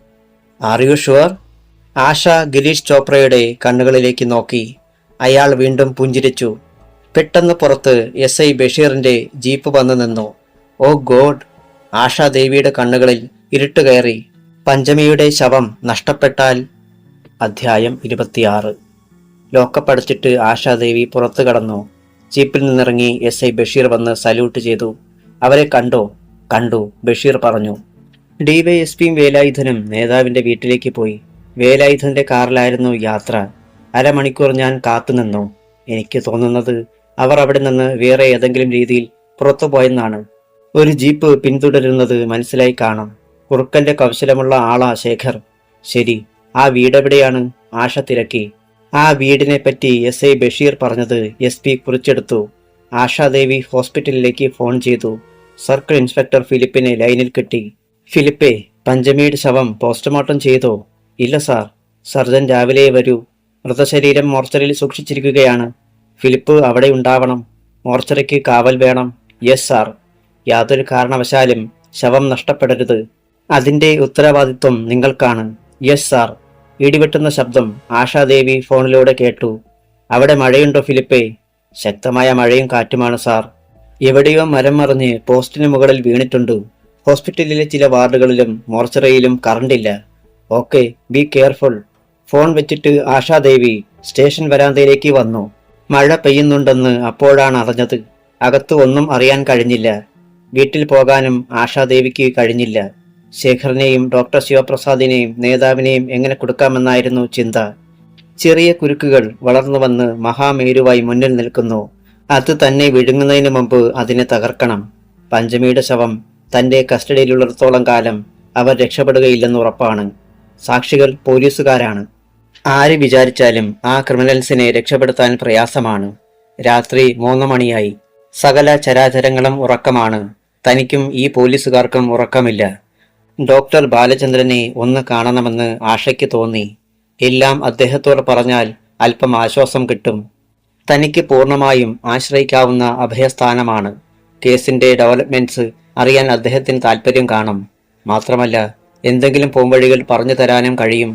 Are you sure? Asha Girish ചോപ്രയുടെ കണ്ണുകളിലേക്ക് നോക്കി. അയാൾ വീണ്ടും പുഞ്ചിരിച്ചു. പെട്ടെന്ന് പുറത്ത് SI ബഷീറിന്റെ ജീപ്പ് വന്നു നിന്നു. ഓ ഗോഡ്! ആശാദേവിയുടെ കണ്ണുകളിൽ ഇരുട്ട് കയറി. പഞ്ചമിയുടെ ശവം നഷ്ടപ്പെട്ടാൽ. അധ്യായം 26. ലോക്കപ്പടച്ചിട്ട് ആശാദേവി പുറത്തു കടന്നു. ജീപ്പിൽ നിന്നിറങ്ങി SI ബഷീർ വന്ന് സല്യൂട്ട് ചെയ്തു. അവരെ കണ്ടോ? കണ്ടു, ബഷീർ പറഞ്ഞു. DYSPയും വേലായുധനും നേതാവിന്റെ വീട്ടിലേക്ക് പോയി. വേലായുധന്റെ കാറിലായിരുന്നു യാത്ര. അരമണിക്കൂർ ഞാൻ കാത്തുനിന്നു. എനിക്ക് തോന്നുന്നത് അവർ അവിടെ നിന്ന് വേറെ ഏതെങ്കിലും രീതിയിൽ പുറത്തു പോയെന്നാണ്. ഒരു ജീപ്പ് പിന്തുടരുന്നത് മനസ്സിലായി കാണും. കുറുക്കന്റെ കൗശലമുള്ള ആളാ ശേഖർ. ശരി, ആ വീടെവിടെയാണ്? ആശ തിരക്കി. ആ വീടിനെ പറ്റി SI ബഷീർ പറഞ്ഞത് SP കുറിച്ചെടുത്തു. ആശാദേവി ഹോസ്പിറ്റലിലേക്ക് ഫോൺ ചെയ്തു. സർക്കിൾ ഇൻസ്പെക്ടർ ഫിലിപ്പിനെ ലൈനിൽ കിട്ടി. ഫിലിപ്പേ, പഞ്ചമിയുടെ ശവം പോസ്റ്റ്മോർട്ടം ചെയ്തോ? ഇല്ല സാർ, സർജൻ രാവിലെ വരൂ. മൃതശരീരം മോർച്ചറിയിൽ സൂക്ഷിച്ചിരിക്കുകയാണ്. ഫിലിപ്പ് അവിടെ ഉണ്ടാവണം. മോർച്ചറിക്ക് കാവൽ വേണം. Yes sir. യാതൊരു കാരണവശാലും ശവം നഷ്ടപ്പെടരുത്. അതിന്റെ ഉത്തരവാദിത്വം നിങ്ങൾക്കാണ്. Yes sir. ഇടിവെട്ടുന്ന ശബ്ദം ആശാദേവി ഫോണിലൂടെ കേട്ടു. അവിടെ മഴയുണ്ടോ ഫിലിപ്പേ? ശക്തമായ മഴയും കാറ്റുമാണ് സാർ. എവിടെയോ മരം മറിഞ്ഞ് പോസ്റ്റിന് മുകളിൽ വീണിട്ടുണ്ട്. ഹോസ്പിറ്റലിലെ ചില വാർഡുകളിലും മോർച്ചറിയിലും കറണ്ടില്ല. Okay, be careful. ഫോൺ വെച്ചിട്ട് ആശാദേവി സ്റ്റേഷൻ വരാന്തയിലേക്ക് വന്നു. മഴ പെയ്യുന്നുണ്ടെന്ന് അപ്പോഴാണ് അറിഞ്ഞത്. അകത്ത് ഒന്നും അറിയാൻ കഴിഞ്ഞില്ല. വീട്ടിൽ പോകാനും ആശാദേവിക്ക് കഴിഞ്ഞില്ല. ശേഖറിനെയും ഡോക്ടർ ശിവപ്രസാദിനെയും നേതാവിനെയും എങ്ങനെ കൊടുക്കാമെന്നായിരുന്നു ചിന്ത. ചെറിയ കുരുക്കുകൾ വളർന്നു വന്ന് മഹാമേരുവായി മുന്നിൽ നിൽക്കുന്നു. അത് തന്നെ വിഴുങ്ങുന്നതിന് മുമ്പ് അതിനെ തകർക്കണം. പഞ്ചമിയുടെ ശവം തന്റെ കസ്റ്റഡിയിലുള്ളിടത്തോളം കാലം അവർ രക്ഷപ്പെടുകയില്ലെന്ന് ഉറപ്പാണ്. സാക്ഷികൾ പോലീസുകാരാണ്. ആര് വിചാരിച്ചാലും ആ ക്രിമിനൽസിനെ രക്ഷപ്പെടുത്താൻ പ്രയാസമാണ്. രാത്രി 3 മണിയായി. സകല ചരാചരങ്ങളും ഉറക്കമാണ്. തനിക്കും ഈ പോലീസുകാർക്കും ഉറക്കമില്ല. ഡോക്ടർ ബാലചന്ദ്രനെ ഒന്ന് കാണണമെന്ന് ആഷയ്ക്ക് തോന്നി. എല്ലാം അദ്ദേഹത്തോട് പറഞ്ഞാൽ അല്പം ആശ്വാസം കിട്ടും. തനിക്ക് പൂർണ്ണമായും ആശ്രയിക്കാവുന്ന അഭയസ്ഥാനമാണ്. കേസിന്റെ ഡെവലപ്മെന്റ്സ് അറിയാൻ അദ്ദേഹത്തിന് താല്പര്യം കാണും. മാത്രമല്ല എന്തെങ്കിലും പോംവഴികൾ പറഞ്ഞു തരാനും കഴിയും.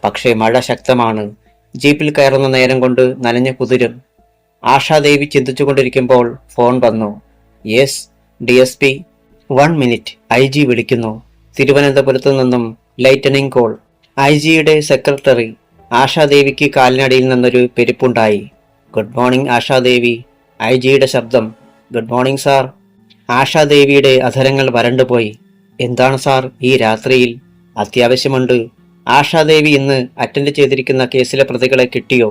പക്ഷേ മഴ ശക്തമാണ്. ജീപ്പിൽ കയറുന്ന നേരം കൊണ്ട് നനഞ്ഞു കുതിരും. ആശാദേവി ചിന്തിച്ചുകൊണ്ടിരിക്കുമ്പോൾ ഫോൺ വന്നു. Yes DSP. 1 മിനിറ്റ്. IG വിളിക്കുന്നു. തിരുവനന്തപുരത്തു നിന്നും ലൈറ്റനിങ് കോൾ. IG-യുടെ സെക്രട്ടറി. ആശാദേവിക്ക് കാലിനടിയിൽ നിന്നൊരു പെരുപ്പുണ്ടായി. Good morning Ashadevi. IG-യുടെ ശബ്ദം. Good morning sir. ആശാദേവിയുടെ അധരങ്ങൾ വരണ്ടുപോയി. എന്താണ് സാർ ഈ രാത്രിയിൽ? അത്യാവശ്യമുണ്ട്. ആശാദേവി ഇന്ന് അറ്റൻഡ് ചെയ്തിരിക്കുന്ന കേസിലെ പ്രതികളെ കിട്ടിയോ?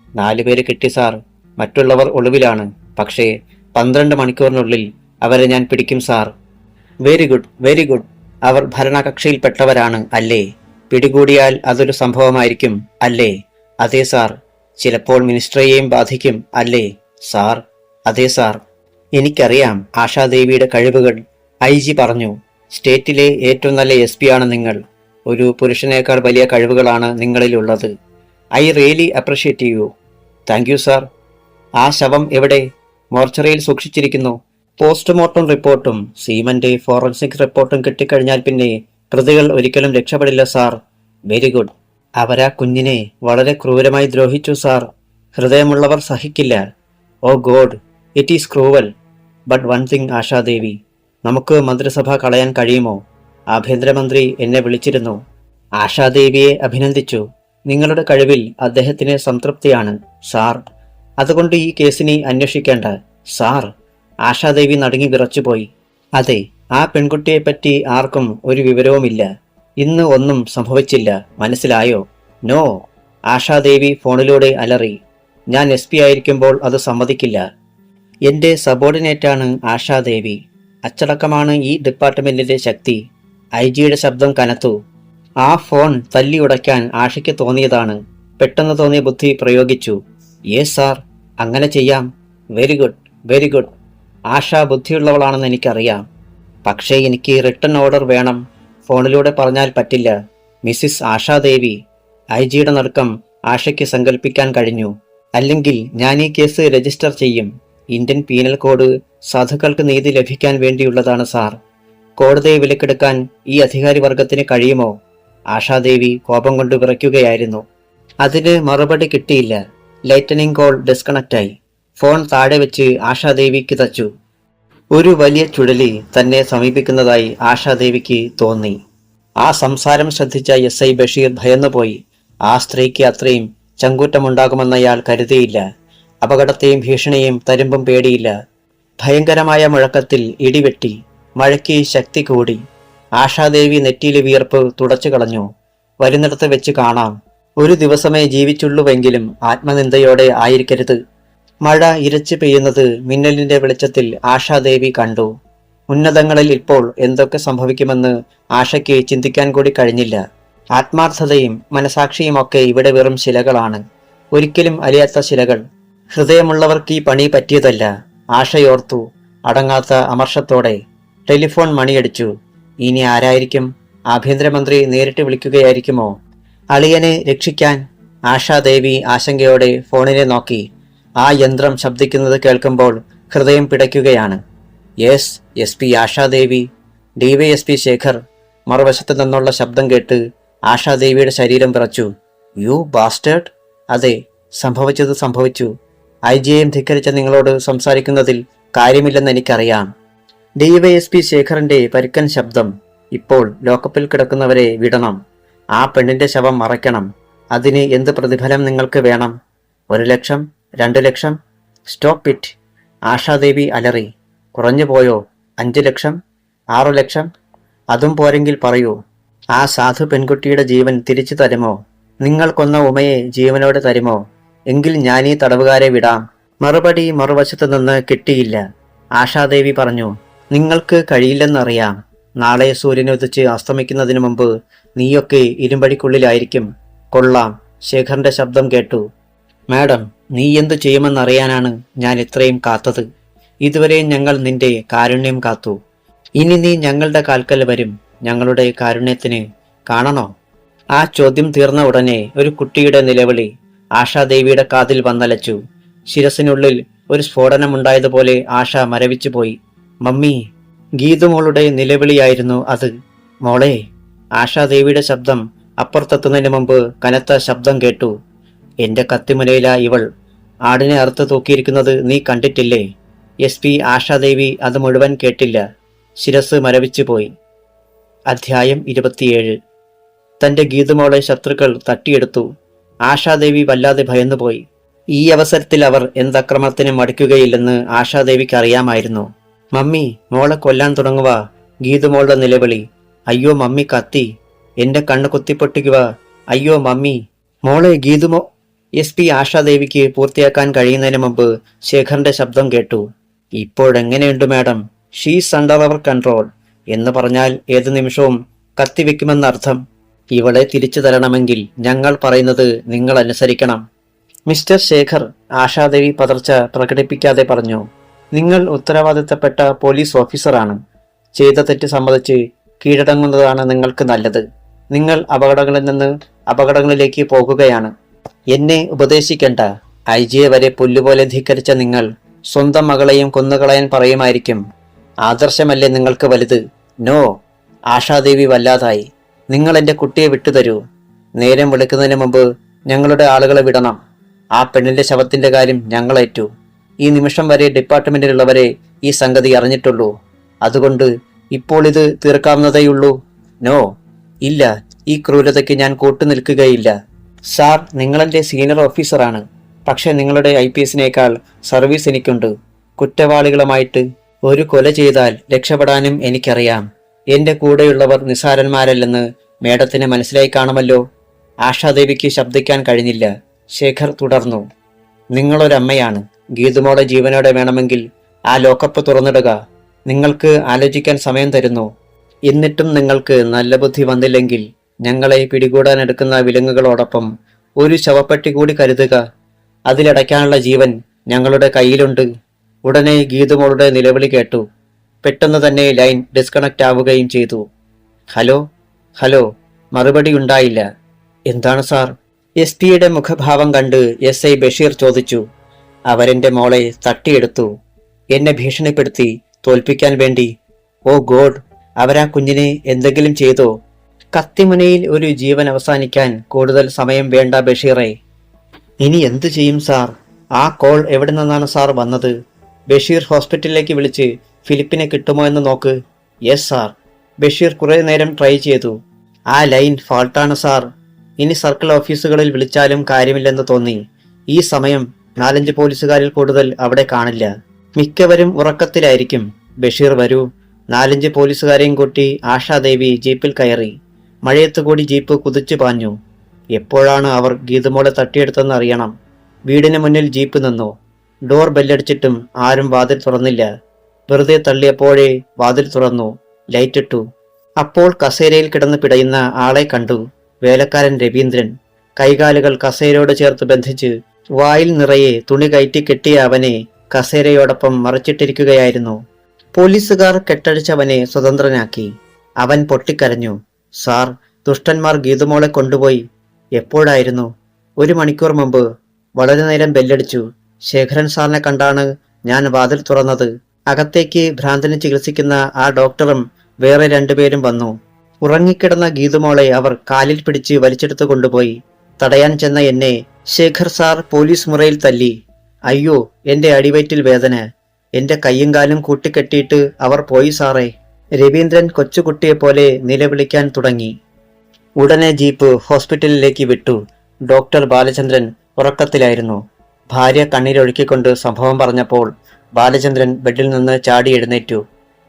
4 പേര് കിട്ടി സാർ. മറ്റുള്ളവർ ഒളിവിലാണ്. പക്ഷേ 12 മണിക്കൂറിനുള്ളിൽ അവരെ ഞാൻ പിടിക്കും sir. Very good, very good. അവർ ഭരണകക്ഷിയിൽപ്പെട്ടവരാണ് അല്ലേ? പിടികൂടിയാൽ അതൊരു സംഭവമായിരിക്കും അല്ലേ? അതെ സാർ. ചിലപ്പോൾ മിനിസ്ട്രിയെയും ബാധിക്കും അല്ലേ സാർ? അതെ സാർ. എനിക്കറിയാം ആശാദേവിയുടെ കഴിവുകൾ. IG പറഞ്ഞു. സ്റ്റേറ്റിലെ ഏറ്റവും നല്ല SP ആണ് നിങ്ങൾ. ഒരു പുരുഷനേക്കാൾ വലിയ കഴിവുകളാണ് നിങ്ങളിലുള്ളത്. I really appreciate you. Thank you sir. ആ ശവം എവിടെ? മോർച്ചറിയിൽ സൂക്ഷിച്ചിരിക്കുന്നു. പോസ്റ്റ്മോർട്ടം റിപ്പോർട്ടും സീമന്റെ ഫോറൻസിക് റിപ്പോർട്ടും കിട്ടിക്കഴിഞ്ഞാൽ പിന്നെ പ്രതികൾ ഒരിക്കലും രക്ഷപ്പെടില്ല സാർ. Very good. അവരാ കുഞ്ഞിനെ വളരെ ക്രൂരമായി ദ്രോഹിച്ചു സാർ. ഹൃദയമുള്ളവർ സഹിക്കില്ല. Oh God, it is cruel. But one thing Ashadevi, നമുക്ക് മന്ത്രിസഭ കളയാൻ കഴിയുമോ? ആഭ്യന്തരമന്ത്രി എന്നെ വിളിച്ചിരുന്നു. ആശാദേവിയെ അഭിനന്ദിച്ചു. നിങ്ങളുടെ കഴിവിൽ അദ്ദേഹത്തിന് സംതൃപ്തിയാണ് സാർ. അതുകൊണ്ട് ഈ കേസിനെ അന്വേഷിക്കേണ്ട സാർ. ആശാദേവി നടുങ്ങി വിറച്ചുപോയി. അതെ, ആ പെൺകുട്ടിയെപ്പറ്റി ആർക്കും ഒരു വിവരവുമില്ല. ഇന്ന് ഒന്നും സംഭവിച്ചില്ല, മനസ്സിലായോ? നോ. ആശാദേവി ഫോണിലൂടെ അലറി. ഞാൻ SP ആയിരിക്കുമ്പോൾ അത് സമ്മതിക്കില്ല. എന്റെ സബോർഡിനേറ്റാണ് ആശാദേവി. അച്ചടക്കമാണ് ഈ ഡിപ്പാർട്ട്മെന്റിന്റെ ശക്തി. IG-യുടെ ശബ്ദം കനത്തു. ആ ഫോൺ തല്ലി ഉടയ്ക്കാൻ ആഷയ്ക്ക് തോന്നിയതാണ്. പെട്ടെന്ന് തോന്നിയ ബുദ്ധി പ്രയോഗിച്ചു. യെസ് സാർ, അങ്ങനെ ചെയ്യാം. Very good, very good. Asha ബുദ്ധിയുള്ളവളാണെന്ന് എനിക്കറിയാം. പക്ഷേ എനിക്ക് റിട്ടൺ ഓർഡർ വേണം. ഫോണിലൂടെ പറഞ്ഞാൽ പറ്റില്ല. മിസ്സിസ് ആശാദേവി. IG-യുടെ നടുക്കം ആഷയ്ക്ക് സങ്കല്പിക്കാൻ കഴിഞ്ഞു. അല്ലെങ്കിൽ ഞാൻ ഈ കേസ് രജിസ്റ്റർ ചെയ്യും. ഇന്ത്യൻ പീനൽ കോഡ് സാധുക്കൾക്ക് നീതി ലഭിക്കാൻ വേണ്ടിയുള്ളതാണ് സാർ. കോടതിയെ വിലക്കെടുക്കാൻ ഈ അധികാരി വർഗത്തിന് കഴിയുമോ? ആശാദേവി കോപം കൊണ്ട് വിറയ്ക്കുകയായിരുന്നു. അതിന് മറുപടി കിട്ടിയില്ല. Lightening call ഡിസ്കണക്റ്റായി. ഫോൺ താഴെ വെച്ച് ആശാദേവി കിതച്ചു. ഒരു വലിയ ചുഴലി തന്നെ സമീപിക്കുന്നതായി ആശാദേവിക്ക് തോന്നി. ആ സംസാരം ശ്രദ്ധിച്ച SI ബഷീർ ഭയന്നുപോയി. ആ സ്ത്രീക്ക് അത്രയും ചങ്കൂറ്റമുണ്ടാകുമെന്നയാൾ കരുതിയില്ല. അപകടത്തെയും ഭീഷണിയെയും തരുമ്പും പേടിയില്ല. ഭയങ്കരമായ മുഴക്കത്തിൽ ഇടിവെട്ടി. മഴയ്ക്ക് ശക്തി കൂടി. ആശാദേവി നെറ്റിയിലെ വിയർപ്പ് തുടച്ചു കളഞ്ഞു. വരുന്നിടത്ത് വെച്ച് കാണാം. ഒരു ദിവസമേ ജീവിച്ചുള്ളുവെങ്കിലും ആത്മനിന്ദയോടെ ആയിരിക്കരുത്. മഴ ഇരച്ചു പെയ്യുന്നത് മിന്നലിന്റെ വെളിച്ചത്തിൽ ആശാദേവി കണ്ടു. ഉന്നതങ്ങളിൽ ഇപ്പോൾ എന്തൊക്കെ സംഭവിക്കുമെന്ന് ആഷയ്ക്ക് ചിന്തിക്കാൻ കൂടി കഴിഞ്ഞില്ല. ആത്മാർത്ഥതയും മനസാക്ഷിയുമൊക്കെ ഇവിടെ വെറും ശിലകളാണ്. ഒരിക്കലും അലിയാത്ത ശിലകൾ. ഹൃദയമുള്ളവർക്ക് ഈ പണി പറ്റിയതല്ല. ആഷയോർത്തു അടങ്ങാത്ത അമർഷത്തോടെ. ടെലിഫോൺ മണിയടിച്ചു. ഇനി ആരായിരിക്കും? ആഭ്യന്തരമന്ത്രി നേരിട്ട് വിളിക്കുകയായിരിക്കുമോ? അളിയനെ രക്ഷിക്കാൻ? ആശാദേവി ആശങ്കയോടെ ഫോണിനെ നോക്കി. ആ യന്ത്രം ശബ്ദിക്കുന്നത് കേൾക്കുമ്പോൾ ഹൃദയം പിടയ്ക്കുകയാണ്. Yes, SP Ashadevi. DYSP Shekhar. മറുവശത്ത് നിന്നുള്ള ശബ്ദം കേട്ട് ആശാദേവിയുടെ ശരീരം വിറച്ചു. You bastard. അതെ, സംഭവിച്ചത് സംഭവിച്ചു. IG-യെയും ധിക്കരിച്ച നിങ്ങളോട് സംസാരിക്കുന്നതിൽ കാര്യമില്ലെന്ന് എനിക്കറിയാം. DYSP ശേഖറിന്റെ പരുക്കൻ ശബ്ദം. ഇപ്പോൾ ലോക്കപ്പിൽ കിടക്കുന്നവരെ വിടണം. ആ പെണ്ണിന്റെ ശവം മറയ്ക്കണം. അതിന് എന്ത് പ്രതിഫലം നിങ്ങൾക്ക് വേണം? 1 ലക്ഷം? 2 ലക്ഷം? Stop it. ആശാദേവി അലറി. കുറഞ്ഞു പോയോ? 5 ലക്ഷം? 6 ലക്ഷം? അതും പോരെങ്കിൽ പറയൂ. ആ സാധു പെൺകുട്ടിയുടെ ജീവൻ തിരിച്ചു തരുമോ? നിങ്ങൾ കൊന്ന ഉമയെ ജീവനോടെ തരുമോ? എങ്കിൽ ഞാൻ ഈ തടവുകാരെ വിടാം. മറുപടി മറുവശത്തു നിന്ന് കിട്ടിയില്ല. ആശാദേവി പറഞ്ഞു. നിങ്ങൾക്ക് കഴിയില്ലെന്നറിയാം. നാളെ സൂര്യൻ ഉദിച്ച് അസ്തമിക്കുന്നതിന് മുമ്പ് നീയൊക്കെ ഇരുമ്പടിക്കുള്ളിലായിരിക്കും. കൊള്ളാം. ശേഖറിന്റെ ശബ്ദം കേട്ടു. മാഡം, നീ എന്തു ചെയ്യുമെന്നറിയാനാണ് ഞാൻ ഇത്രയും കാത്തത്. ഇതുവരെ ഞങ്ങൾ നിന്റെ കാരുണ്യം കാത്തു. ഇനി നീ ഞങ്ങളുടെ കാൽക്കൽ വരും. ഞങ്ങളുടെ കാരുണ്യത്തിന് കാണണോ? ആ ചോദ്യം തീർന്ന ഉടനെ ഒരു കുട്ടിയുടെ നിലവിളി ആശാദേവിയുടെ കാതിൽ വന്നലച്ചു. ശിരസിനുള്ളിൽ ഒരു സ്ഫോടനമുണ്ടായതുപോലെ ആശ മരവിച്ചുപോയി. മമ്മി! ഗീതുമോളുടെ നിലവിളിയായിരുന്നു അത്. മോളെ! ആശാദേവിയുടെ ശബ്ദം അപ്പുറത്തെത്തുന്നതിന് മുമ്പ് കനത്ത ശബ്ദം കേട്ടു. എന്റെ കത്തിമുനയില ഇവൾ. ആടിനെ അറുത്ത് തൂക്കിയിരിക്കുന്നത് നീ കണ്ടിട്ടില്ലേ? SP ആശാദേവി അത് മുഴുവൻ കേട്ടില്ല. ശിരസ് മരവിച്ചുപോയി. അധ്യായം 27. തന്റെ ഗീതുമോളെ ശത്രുക്കൾ തട്ടിയെടുത്തു. ആശാദേവി വല്ലാതെ ഭയന്നുപോയി. ഈ അവസരത്തിൽ അവർ എന്തക്രമത്തിനും മടിക്കുകയില്ലെന്ന് ആശാദേവിക്ക് അറിയാമായിരുന്നു. മമ്മി, മോളെ കൊല്ലാൻ തുടങ്ങുക. ഗീതുമോളുടെ നിലവിളി. അയ്യോ മമ്മി, കത്തി! എന്റെ കണ്ണ് കുത്തിപ്പൊട്ടിക്കുക. അയ്യോ മമ്മി! മോളെ ഗീതുമോ! SP ആശാദേവിക്ക് പൂർത്തിയാക്കാൻ കഴിയുന്നതിന് മുമ്പ് ശേഖറിന്റെ ശബ്ദം കേട്ടു. ഇപ്പോഴെങ്ങനെയുണ്ട് madam? She's under our control എന്ന് പറഞ്ഞാൽ ഏത് നിമിഷവും കത്തിവെക്കുമെന്നർത്ഥം. ഇവളെ തിരിച്ചു തരണമെങ്കിൽ ഞങ്ങൾ പറയുന്നത് നിങ്ങൾ അനുസരിക്കണം. മിസ്റ്റർ ശേഖർ, ആശാദേവി പതർച്ച പ്രകടിപ്പിക്കാതെ പറഞ്ഞു. നിങ്ങൾ ഉത്തരവാദിത്തപ്പെട്ട പോലീസ് ഓഫീസറാണ്. ചെയ്ത തെറ്റ് സമ്മതിച്ച് കീഴടങ്ങുന്നതാണ് നിങ്ങൾക്ക് നല്ലത്. നിങ്ങൾ അപകടങ്ങളിൽ നിന്ന് അപകടങ്ങളിലേക്ക് പോകുകയാണ്. എന്നെ ഉപദേശിക്കേണ്ട. IG വരെ പുല്ലുപോലെ ധിക്കരിച്ച നിങ്ങൾ സ്വന്തം മകളെയും കൊന്നുകളയാൻ പറയുമായിരിക്കും. ആദർശമല്ലേ നിങ്ങൾക്ക് വലുത്? നോ! ആശാദേവി വല്ലാതായി. നിങ്ങൾ എന്റെ കുട്ടിയെ വിട്ടുതരൂ. നേരം വെളുക്കുന്നതിന് മുമ്പ് ഞങ്ങളുടെ ആളുകളെ വിടണം. ആ പെണ്ണിന്റെ ശവത്തിന്റെ കാര്യം ഞങ്ങളേറ്റു. ഈ നിമിഷം വരെ ഡിപ്പാർട്ട്മെന്റിലുള്ളവരെ ഈ സംഗതി അറിഞ്ഞിട്ടുള്ളൂ. അതുകൊണ്ട് ഇപ്പോൾ ഇത് തീർക്കാവുന്നതേയുള്ളൂ. നോ! ഇല്ല, ഈ ക്രൂരതയ്ക്ക് ഞാൻ കൂട്ടുനിൽക്കുകയില്ല. സാർ, നിങ്ങളെന്റെ സീനിയർ ഓഫീസറാണ്. പക്ഷെ നിങ്ങളുടെ IPSനേക്കാൾ സർവീസ് എനിക്കുണ്ട്. കുറ്റവാളികളുമായിട്ട് ഒരു കൊല ചെയ്താൽ രക്ഷപ്പെടാനും എനിക്കറിയാം. എന്റെ കൂടെയുള്ളവർ നിസാരന്മാരല്ലെന്ന് മേഡത്തിന് മനസ്സിലായി കാണുമല്ലോ. ആശാദേവിക്ക് ശബ്ദിക്കാൻ കഴിഞ്ഞില്ല. ശേഖർ തുടർന്നു. നിങ്ങളൊരമ്മയാണ്. ഗീതുമോളെ ജീവനോടെ വേണമെങ്കിൽ ആ ലോക്കപ്പ് തുറന്നിടുക. നിങ്ങൾക്ക് ആലോചിക്കാൻ സമയം തരുന്നു. എന്നിട്ടും നിങ്ങൾക്ക് നല്ല ബുദ്ധി വന്നില്ലെങ്കിൽ ഞങ്ങളെ പിടികൂടാനെടുക്കുന്ന വിലങ്ങുകളോടൊപ്പം ഒരു ശവപ്പെട്ടി കൂടി കരുതുക. അതിലടയ്ക്കാനുള്ള ജീവൻ ഞങ്ങളുടെ കയ്യിലുണ്ട്. ഉടനെ ഗീതുമോളുടെ നിലവിളി കേട്ടു. പെട്ടെന്ന് തന്നെ ലൈൻ ഡിസ്കണക്റ്റ് ആവുകയും ചെയ്തു. Hello hello. മറുപടി ഉണ്ടായില്ല. എന്താണ് സാർ? SP-യുടെ മുഖഭാവം കണ്ട് SI ബഷീർ ചോദിച്ചു. അവരെന്റെ മോളെ തട്ടിയെടുത്തു. എന്നെ ഭീഷണിപ്പെടുത്തി തോൽപ്പിക്കാൻ വേണ്ടി. ഓ ഗോഡ്! അവരാ കുഞ്ഞിനെ എന്തെങ്കിലും ചെയ്തോ? കത്തിമുനയിൽ ഒരു ജീവൻ അവസാനിക്കാൻ കൂടുതൽ സമയം വേണ്ട ബഷീറെ. ഇനി എന്തു ചെയ്യും സാർ? ആ കോൾ എവിടെ നിന്നാണ് സാർ വന്നത്? ബഷീർ ഹോസ്പിറ്റലിലേക്ക് വിളിച്ച് ഫിലിപ്പിനെ കിട്ടുമോ എന്ന് നോക്ക്. Yes sir. ബഷീർ കുറെ നേരം ട്രൈ ചെയ്തു. ആ ലൈൻ ഫാൾട്ടാണ് സാർ. ഇനി സർക്കിൾ ഓഫീസുകളിൽ വിളിച്ചാലും കാര്യമില്ലെന്ന് തോന്നി. ഈ സമയം 4-5 പോലീസുകാരിൽ കൂടുതൽ അവിടെ കാണില്ല. മിക്കവരും ഉറക്കത്തിലായിരിക്കും. ബഷീർ വരൂ. 4-5 പോലീസുകാരെയും കൂട്ടി ആശാദേവി ജീപ്പിൽ കയറി. മഴയത്തുകൂടി ജീപ്പ് കുതിച്ചു പാഞ്ഞു. എപ്പോഴാണ് അവർ ഗീതുമോളെ തട്ടിയെടുത്തെന്ന് അറിയണം. വീടിന് മുന്നിൽ ജീപ്പ് നിന്നു. ഡോർ ബെല്ലടിച്ചിട്ടും ആരും വാതിൽ തുറന്നില്ല. വെറുതെ തള്ളിയപ്പോഴേ വാതിൽ തുറന്നു. ലൈറ്റിട്ടു. അപ്പോൾ കസേരയിൽ കിടന്ന് പിടയുന്ന ആളെ കണ്ടു. വേലക്കാരൻ രവീന്ദ്രൻ. കൈകാലുകൾ കസേരയോട് ചേർത്ത് ബന്ധിച്ച് വായിൽ നിറയെ തുണി കയറ്റി കെട്ടിയ അവനെ കസേരയോടൊപ്പം മറച്ചിട്ടിരിക്കുകയായിരുന്നു. പോലീസുകാർ കെട്ടഴിച്ചവനെ സ്വതന്ത്രനാക്കി. അവൻ പൊട്ടിക്കരഞ്ഞു. സാർ, ദുഷ്ടന്മാർ ഗീതുമോളെ കൊണ്ടുപോയി. എപ്പോഴായിരുന്നു? 1 മണിക്കൂർ മുമ്പ്. വളരെ നേരം ബെല്ലടിച്ചു. ശേഖരൻ സാറിനെ കണ്ടാണ് ഞാൻ വാതിൽ തുറന്നത്. അകത്തേക്ക് ഭ്രാന്തനെ ചികിത്സിക്കുന്ന ആ ഡോക്ടറും വേറെ 2 പേരും വന്നു. ഉറങ്ങിക്കിടന്ന ഗീതുമോളെ അവർ കാലിൽ പിടിച്ച് വലിച്ചെടുത്തു കൊണ്ടുപോയി. തടയാൻ ചെന്ന എന്നെ ശേഖർ സാർ പോലീസ് മുറയിൽ തല്ലി. അയ്യോ, എന്റെ അടിവയറ്റിൽ വേദന. എന്റെ കയ്യും കാലും കൂട്ടിക്കെട്ടിയിട്ട് അവർ പോയി സാറേ. രവീന്ദ്രൻ കൊച്ചുകുട്ടിയെപ്പോലെ നിലവിളിക്കാൻ തുടങ്ങി. ഉടനെ ജീപ്പ് ഹോസ്പിറ്റലിലേക്ക് വിട്ടു. ഡോക്ടർ ബാലചന്ദ്രൻ ഉറക്കത്തിലായിരുന്നു. ഭാര്യ കണ്ണീരൊഴുക്കിക്കൊണ്ട് സംഭവം പറഞ്ഞപ്പോൾ ബാലചന്ദ്രൻ ബെഡിൽ നിന്ന് ചാടി എഴുന്നേറ്റു.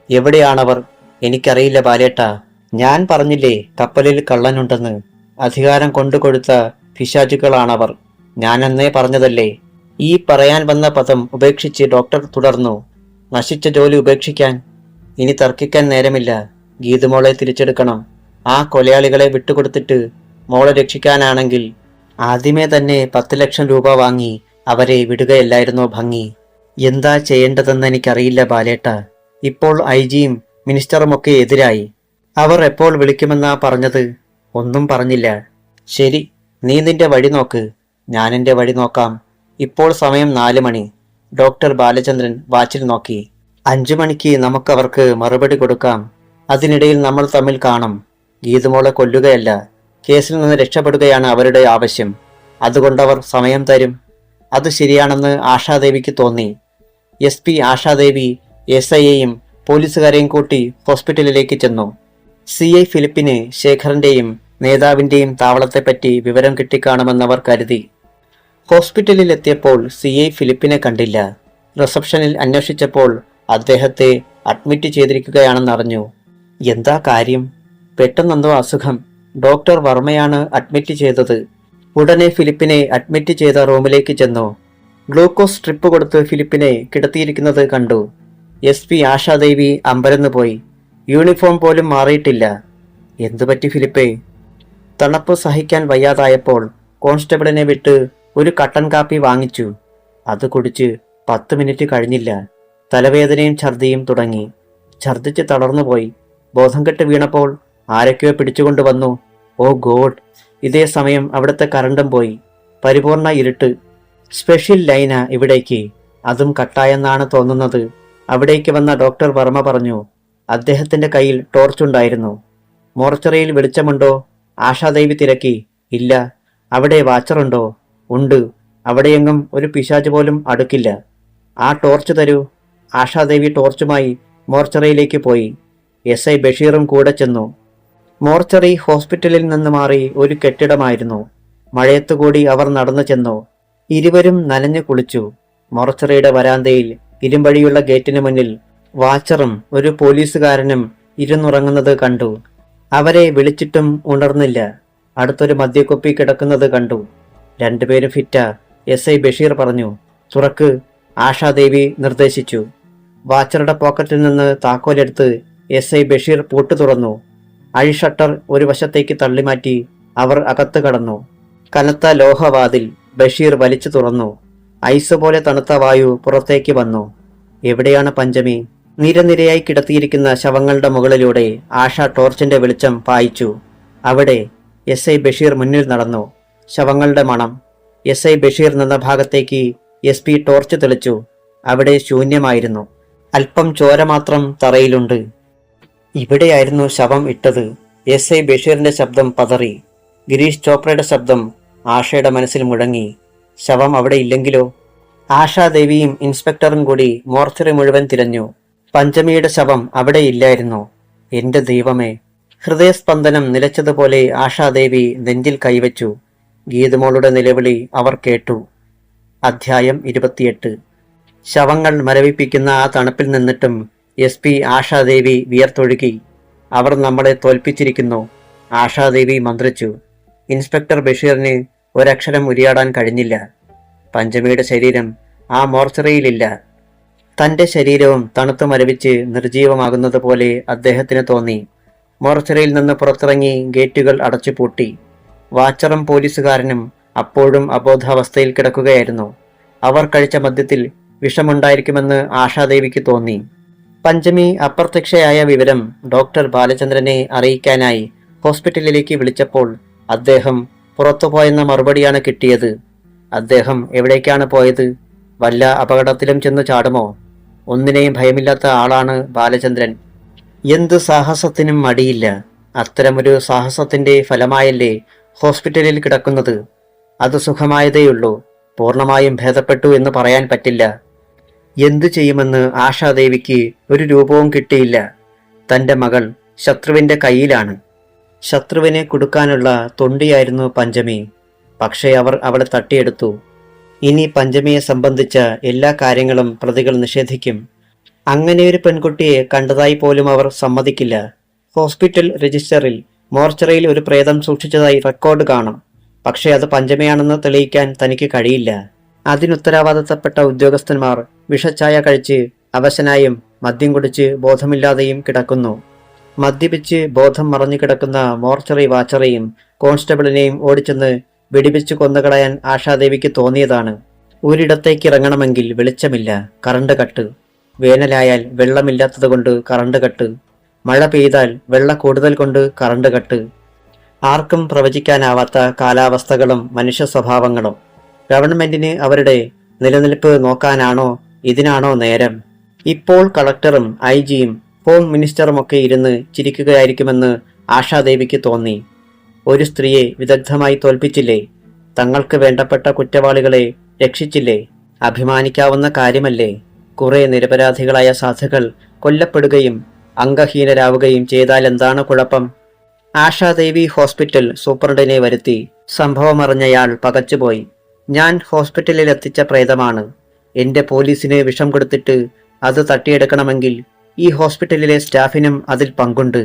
എവിടെയാണവർ? എനിക്കറിയില്ല ബാലേട്ടാ. ഞാൻ പറഞ്ഞില്ലേ കപ്പലിൽ കള്ളനുണ്ടെന്ന്. അധികാരം കൊണ്ടുകൊടുത്ത പിശാചുക്കളാണവർ. ഞാനെന്നേ പറഞ്ഞതല്ലേ. ഈ പറയാൻ വന്ന പദം ഉപേക്ഷിച്ച് ഡോക്ടർ തുടർന്നു. നശിച്ച ജോലി ഉപേക്ഷിക്കാൻ? ഇനി തർക്കിക്കാൻ നേരമില്ല. ഗീതുമോളെ തിരിച്ചെടുക്കണം. ആ കൊലയാളികളെ വിട്ടുകൊടുത്തിട്ട് മോളെ രക്ഷിക്കാനാണെങ്കിൽ ആദ്യമേ തന്നെ 10 ലക്ഷം രൂപ വാങ്ങി അവരെ വിടുകയല്ലായിരുന്നോ ഭംഗി? എന്താ ചെയ്യേണ്ടതെന്ന് എനിക്കറിയില്ല ബാലേട്ട. ഇപ്പോൾ ഐജിയും മിനിസ്റ്ററുമൊക്കെ എതിരായി. അവർ എപ്പോൾ വിളിക്കുമെന്നാ പറഞ്ഞത്? ഒന്നും പറഞ്ഞില്ല. ശരി, നീ നിന്റെ വഴി നോക്ക്, ഞാനെന്റെ വഴി നോക്കാം. ഇപ്പോൾ സമയം 4 മണി. ഡോക്ടർ ബാലചന്ദ്രൻ വാച്ചിൽ നോക്കി. 5 മണിക്ക് നമുക്കവർക്ക് മറുപടി കൊടുക്കാം. അതിനിടയിൽ നമ്മൾ തമ്മിൽ കാണും. ഗീതുമോളെ കൊല്ലുകയല്ല, കേസിൽ നിന്ന് രക്ഷപ്പെടുകയാണ് അവരുടെ ആവശ്യം. അതുകൊണ്ടവർ സമയം തരും. അത് ശരിയാണെന്ന് ആശാദേവിക്ക് തോന്നി. SP ആശാദേവി SIയെയും പോലീസുകാരെയും കൂട്ടി ഹോസ്പിറ്റലിലേക്ക് ചെന്നു. CI ഫിലിപ്പിന് ശേഖറിന്റെയും നേതാവിന്റെയും താവളത്തെപ്പറ്റി വിവരം കിട്ടിക്കാണുമെന്നവർ കരുതി. ഹോസ്പിറ്റലിൽ എത്തിയപ്പോൾ CI ഫിലിപ്പിനെ കണ്ടില്ല. റിസപ്ഷനിൽ അന്വേഷിച്ചപ്പോൾ അദ്ദേഹത്തെ അഡ്മിറ്റ് ചെയ്തിരിക്കുകയാണെന്നറിഞ്ഞു. എന്താ കാര്യം? പെട്ടെന്നെന്തോ അസുഖം. ഡോക്ടർ വർമ്മയാണ് അഡ്മിറ്റ് ചെയ്തത്. ഉടനെ ഫിലിപ്പിനെ അഡ്മിറ്റ് ചെയ്ത റൂമിലേക്ക് ചെന്നു. ഗ്ലൂക്കോസ് സ്ട്രിപ്പ് കൊടുത്ത് ഫിലിപ്പിനെ കിടത്തിയിരിക്കുന്നത് കണ്ടു. SP ആശാദേവി അമ്പരന്ന് പോയി. യൂണിഫോം പോലും മാറിയിട്ടില്ല. എന്തുപറ്റി ഫിലിപ്പേ? തണുപ്പ് സഹിക്കാൻ വയ്യാതായപ്പോൾ കോൺസ്റ്റബിളിനെ വിട്ട് ഒരു കട്ടൻ കാപ്പി വാങ്ങിച്ചു. അത് കുടിച്ച് 10 മിനിറ്റ് കഴിഞ്ഞില്ല. തലവേദനയും ഛർദിയും തുടങ്ങി. ഛർദിച്ച് തളർന്നുപോയി. ബോധം കെട്ട് വീണപ്പോൾ ആരൊക്കെയോ പിടിച്ചുകൊണ്ടുവന്നു. ഓ ഗോഡ്! ഇതേ സമയം അവിടുത്തെ കറണ്ടും പോയി. പരിപൂർണ ഇരുട്ട്. സ്പെഷ്യൽ ലൈന ഇവിടേക്ക്. അതും കട്ടായെന്നാണ് തോന്നുന്നത്. അവിടേക്ക് വന്ന ഡോക്ടർ വർമ്മ പറഞ്ഞു. അദ്ദേഹത്തിന്റെ കയ്യിൽ ടോർച്ചുണ്ടായിരുന്നു. മോർച്ചറിയിൽ വെളിച്ചമുണ്ടോ? ആശാദേവി തിരക്കി. ഇല്ല. അവിടെ വാച്ചറുണ്ടോ? ഉണ്ട്. അവിടെയെങ്ങും ഒരു പിശാച് പോലും അടുക്കില്ല. ആ ടോർച്ച് തരൂ. ആശാദേവി ടോർച്ചുമായി മോർച്ചറിയിലേക്ക് പോയി. SI ബഷീറും കൂടെ ചെന്നു. മോർച്ചറി ഹോസ്പിറ്റലിൽ നിന്ന് മാറി ഒരു കെട്ടിടമായിരുന്നു. മഴയത്തുകൂടി അവർ നടന്നു ചെന്നു. ഇരുവരും നനഞ്ഞു കുളിച്ചു. മോർച്ചറിയുടെ വരാന്തയിൽ ഇരുമ്പഴിയുള്ള ഗേറ്റിന് മുന്നിൽ വാച്ചറും ഒരു പോലീസുകാരനും ഇരുന്നുറങ്ങുന്നത് കണ്ടു. അവരെ വിളിച്ചിട്ടും ഉണർന്നില്ല. അടുത്തൊരു മദ്യക്കുപ്പി കിടക്കുന്നത് കണ്ടു. രണ്ടുപേരും ഫിറ്റാ. SI ബഷീർ പറഞ്ഞു. തുറക്ക്, ആശാദേവി നിർദ്ദേശിച്ചു. വാച്ചറുടെ പോക്കറ്റിൽ നിന്ന് താക്കോലെടുത്ത് SI ബഷീർ പൂട്ട് തുറന്നു. അഴിഷട്ടർ ഒരു വശത്തേക്ക് തള്ളിമാറ്റി അവർ അകത്ത് കടന്നു. കനത്ത ലോഹവാതിൽ ബഷീർ വലിച്ചു തുറന്നു. ഐസ് പോലെ തണുത്ത വായു പുറത്തേക്ക് വന്നു. എവിടെയാണ് പഞ്ചമി? നിരനിരയായി കിടത്തിയിരിക്കുന്ന ശവങ്ങളുടെ മുകളിലൂടെ ആശ ടോർച്ചിന്റെ വെളിച്ചം പായിച്ചു. അവിടെ. SI ബഷീർ മുന്നിൽ നടന്നു. ശവങ്ങളുടെ മണം. SI ബഷീർ നിന്ന ഭാഗത്തേക്ക് SP ടോർച്ച് തെളിച്ചു. അവിടെ ശൂന്യമായിരുന്നു. അല്പം ചോര മാത്രം തറയിലുണ്ട്. ഇവിടെയായിരുന്നു ശവം ഇട്ടത്. SI ബഷീറിന്റെ ശബ്ദം പതറി. ഗിരീഷ് ചോപ്രയുടെ ശബ്ദം ആഷയുടെ മനസ്സിൽ മുഴങ്ങി. ശവം അവിടെ ഇല്ലെങ്കിലോ? ആശാദേവിയും ഇൻസ്പെക്ടറും കൂടി മോർച്ചറി മുഴുവൻ തിരഞ്ഞു. പഞ്ചമിയുടെ ശവം അവിടെ ഇല്ലായിരുന്നു. എന്റെ ദൈവമേ! ഹൃദയസ്പന്ദനം നിലച്ചതുപോലെ ആശാദേവി നെഞ്ചിൽ കൈവച്ചു. ഗീതുമോളുടെ നിലവിളി അവർ കേട്ടു. അധ്യായം 28. ശവങ്ങൾ മരവിപ്പിക്കുന്ന ആ തണുപ്പിൽ നിന്നിട്ടും SP ആശാദേവി വിയർത്തൊഴുകി. അവർ നമ്മളെ തോൽപ്പിച്ചിരിക്കുന്നു. ആശാദേവി മന്ത്രിച്ചു. ഇൻസ്പെക്ടർ ബഷീറിന് ഒരക്ഷരം ഉരിയാടാൻ കഴിഞ്ഞില്ല. പഞ്ചമിയുടെ ശരീരം ആ മോർച്ചറിയിലില്ല. തന്റെ ശരീരവും തണുത്തു മരവിച്ച് നിർജീവമാകുന്നത് പോലെ അദ്ദേഹത്തിന് തോന്നി. മോർച്ചറിയിൽ നിന്ന് പുറത്തിറങ്ങി ഗേറ്റുകൾ അടച്ചുപൂട്ടി. വാച്ചറും പോലീസുകാരനും അപ്പോഴും അബോധാവസ്ഥയിൽ കിടക്കുകയായിരുന്നു. അവർ കഴിച്ച മദ്യത്തിൽ വിഷമുണ്ടായിരിക്കുമെന്ന് ആശാദേവിക്ക് തോന്നി. പഞ്ചമി അപ്രത്യക്ഷയായ വിവരം ഡോക്ടർ ബാലചന്ദ്രനെ അറിയിക്കാനായി ഹോസ്പിറ്റലിലേക്ക് വിളിച്ചപ്പോൾ അദ്ദേഹം പുറത്തുപോയെന്ന മറുപടിയാണ് കിട്ടിയത്. അദ്ദേഹം എവിടേക്കാണ് പോയത്? വല്ല അപകടത്തിലും ചെന്ന് ചാടുമോ? ഒന്നിനെയും ഭയമില്ലാത്ത ആളാണ് ബാലചന്ദ്രൻ. എന്തു സാഹസത്തിനും മടിയില്ല. അത്തരമൊരു സാഹസത്തിന്റെ ഫലമായല്ലേ ഹോസ്പിറ്റലിൽ കിടക്കുന്നത്. അത് സുഖമായതേയുള്ളൂ. പൂർണ്ണമായും ഭേദപ്പെട്ടു എന്ന് പറയാൻ പറ്റില്ല. എന്തു ചെയ്യുമെന്ന് ആശാദേവിക്ക് ഒരു രൂപവും കിട്ടിയില്ല. തന്റെ മകൾ ശത്രുവിന്റെ കയ്യിലാണ്. ശത്രുവിനെ കുടുക്കാനുള്ള തൊണ്ടിയായിരുന്നു പഞ്ചമി. പക്ഷേ അവർ അവളെ തട്ടിയെടുത്തു. ഇനി പഞ്ചമിയെ സംബന്ധിച്ച എല്ലാ കാര്യങ്ങളും പ്രതികൾ നിഷേധിക്കും. അങ്ങനെയൊരു പെൺകുട്ടിയെ കണ്ടതായി പോലും അവർ സമ്മതിക്കില്ല. ഹോസ്പിറ്റൽ രജിസ്റ്ററിൽ മോർച്ചറിയിൽ ഒരു പ്രേതം സൂക്ഷിച്ചതായി റെക്കോർഡ് കാണും. പക്ഷേ അത് പഞ്ചമിയാണെന്ന് തെളിയിക്കാൻ തനിക്ക് കഴിയില്ല. അതിനുത്തരവാദിത്തപ്പെട്ട ഉദ്യോഗസ്ഥന്മാർ വിഷച്ചായ കഴിച്ച് അവശനായും മദ്യം കുടിച്ച് ബോധമില്ലാതെയും കിടക്കുന്നു. മദ്യപിച്ച് ബോധം മറഞ്ഞു കിടക്കുന്ന മോർച്ചറി വാച്ചറെയും കോൺസ്റ്റബിളിനെയും ഓടിച്ചെന്ന് വെടിവെച്ച് കൊന്നുകളയാൻ ആശാദേവിക്ക് തോന്നിയതാണ്. ഒരിടത്തേക്ക് ഇറങ്ങണമെങ്കിൽ വെളിച്ചമില്ല, കറണ്ട് കട്ട്. വേനലായാൽ വെള്ളമില്ലാത്തതുകൊണ്ട് കറണ്ട് കട്ട്. മഴ പെയ്താൽ വെള്ള കൂടുതൽ കൊണ്ട് കറണ്ട് കട്ട്. ആർക്കും പ്രവചിക്കാനാവാത്ത കാലാവസ്ഥകളും മനുഷ്യ സ്വഭാവങ്ങളും. ഗവൺമെന്റിന് അവരുടെ നിലനിൽപ്പ് നോക്കാനാണോ ഇതിനാണോ നേരം? ഇപ്പോൾ കളക്ടറും IG-യും ഹോം മിനിസ്റ്ററുമൊക്കെ ഇരുന്ന് ചിരിക്കുകയായിരിക്കുമെന്ന് ആശാദേവിക്ക് തോന്നി. ഒരു സ്ത്രീയെ വിദഗ്ധമായി തോൽപ്പിച്ചില്ലേ? തങ്ങൾക്ക് വേണ്ടപ്പെട്ട കുറ്റവാളികളെ രക്ഷിച്ചില്ലേ? അഭിമാനിക്കാവുന്ന കാര്യമല്ലേ? കുറെ നിരപരാധികളായ സാധുക്കൾ കൊല്ലപ്പെടുകയും അംഗഹീനരാവുകയും ചെയ്താൽ എന്താണ് കുഴപ്പം? ആശാദേവി ഹോസ്പിറ്റൽ സൂപ്രണ്ടിനെ വരുത്തി. സംഭവമറിഞ്ഞയാൾ പകച്ചുപോയി. ഞാൻ ഹോസ്പിറ്റലിൽ എത്തിച്ച പ്രേതമാണ്. എന്റെ പോലീസിന് വിഷം കൊടുത്തിട്ട് അത് തട്ടിയെടുക്കണമെങ്കിൽ ഈ ഹോസ്പിറ്റലിലെ സ്റ്റാഫിനും അതിൽ പങ്കുണ്ട്.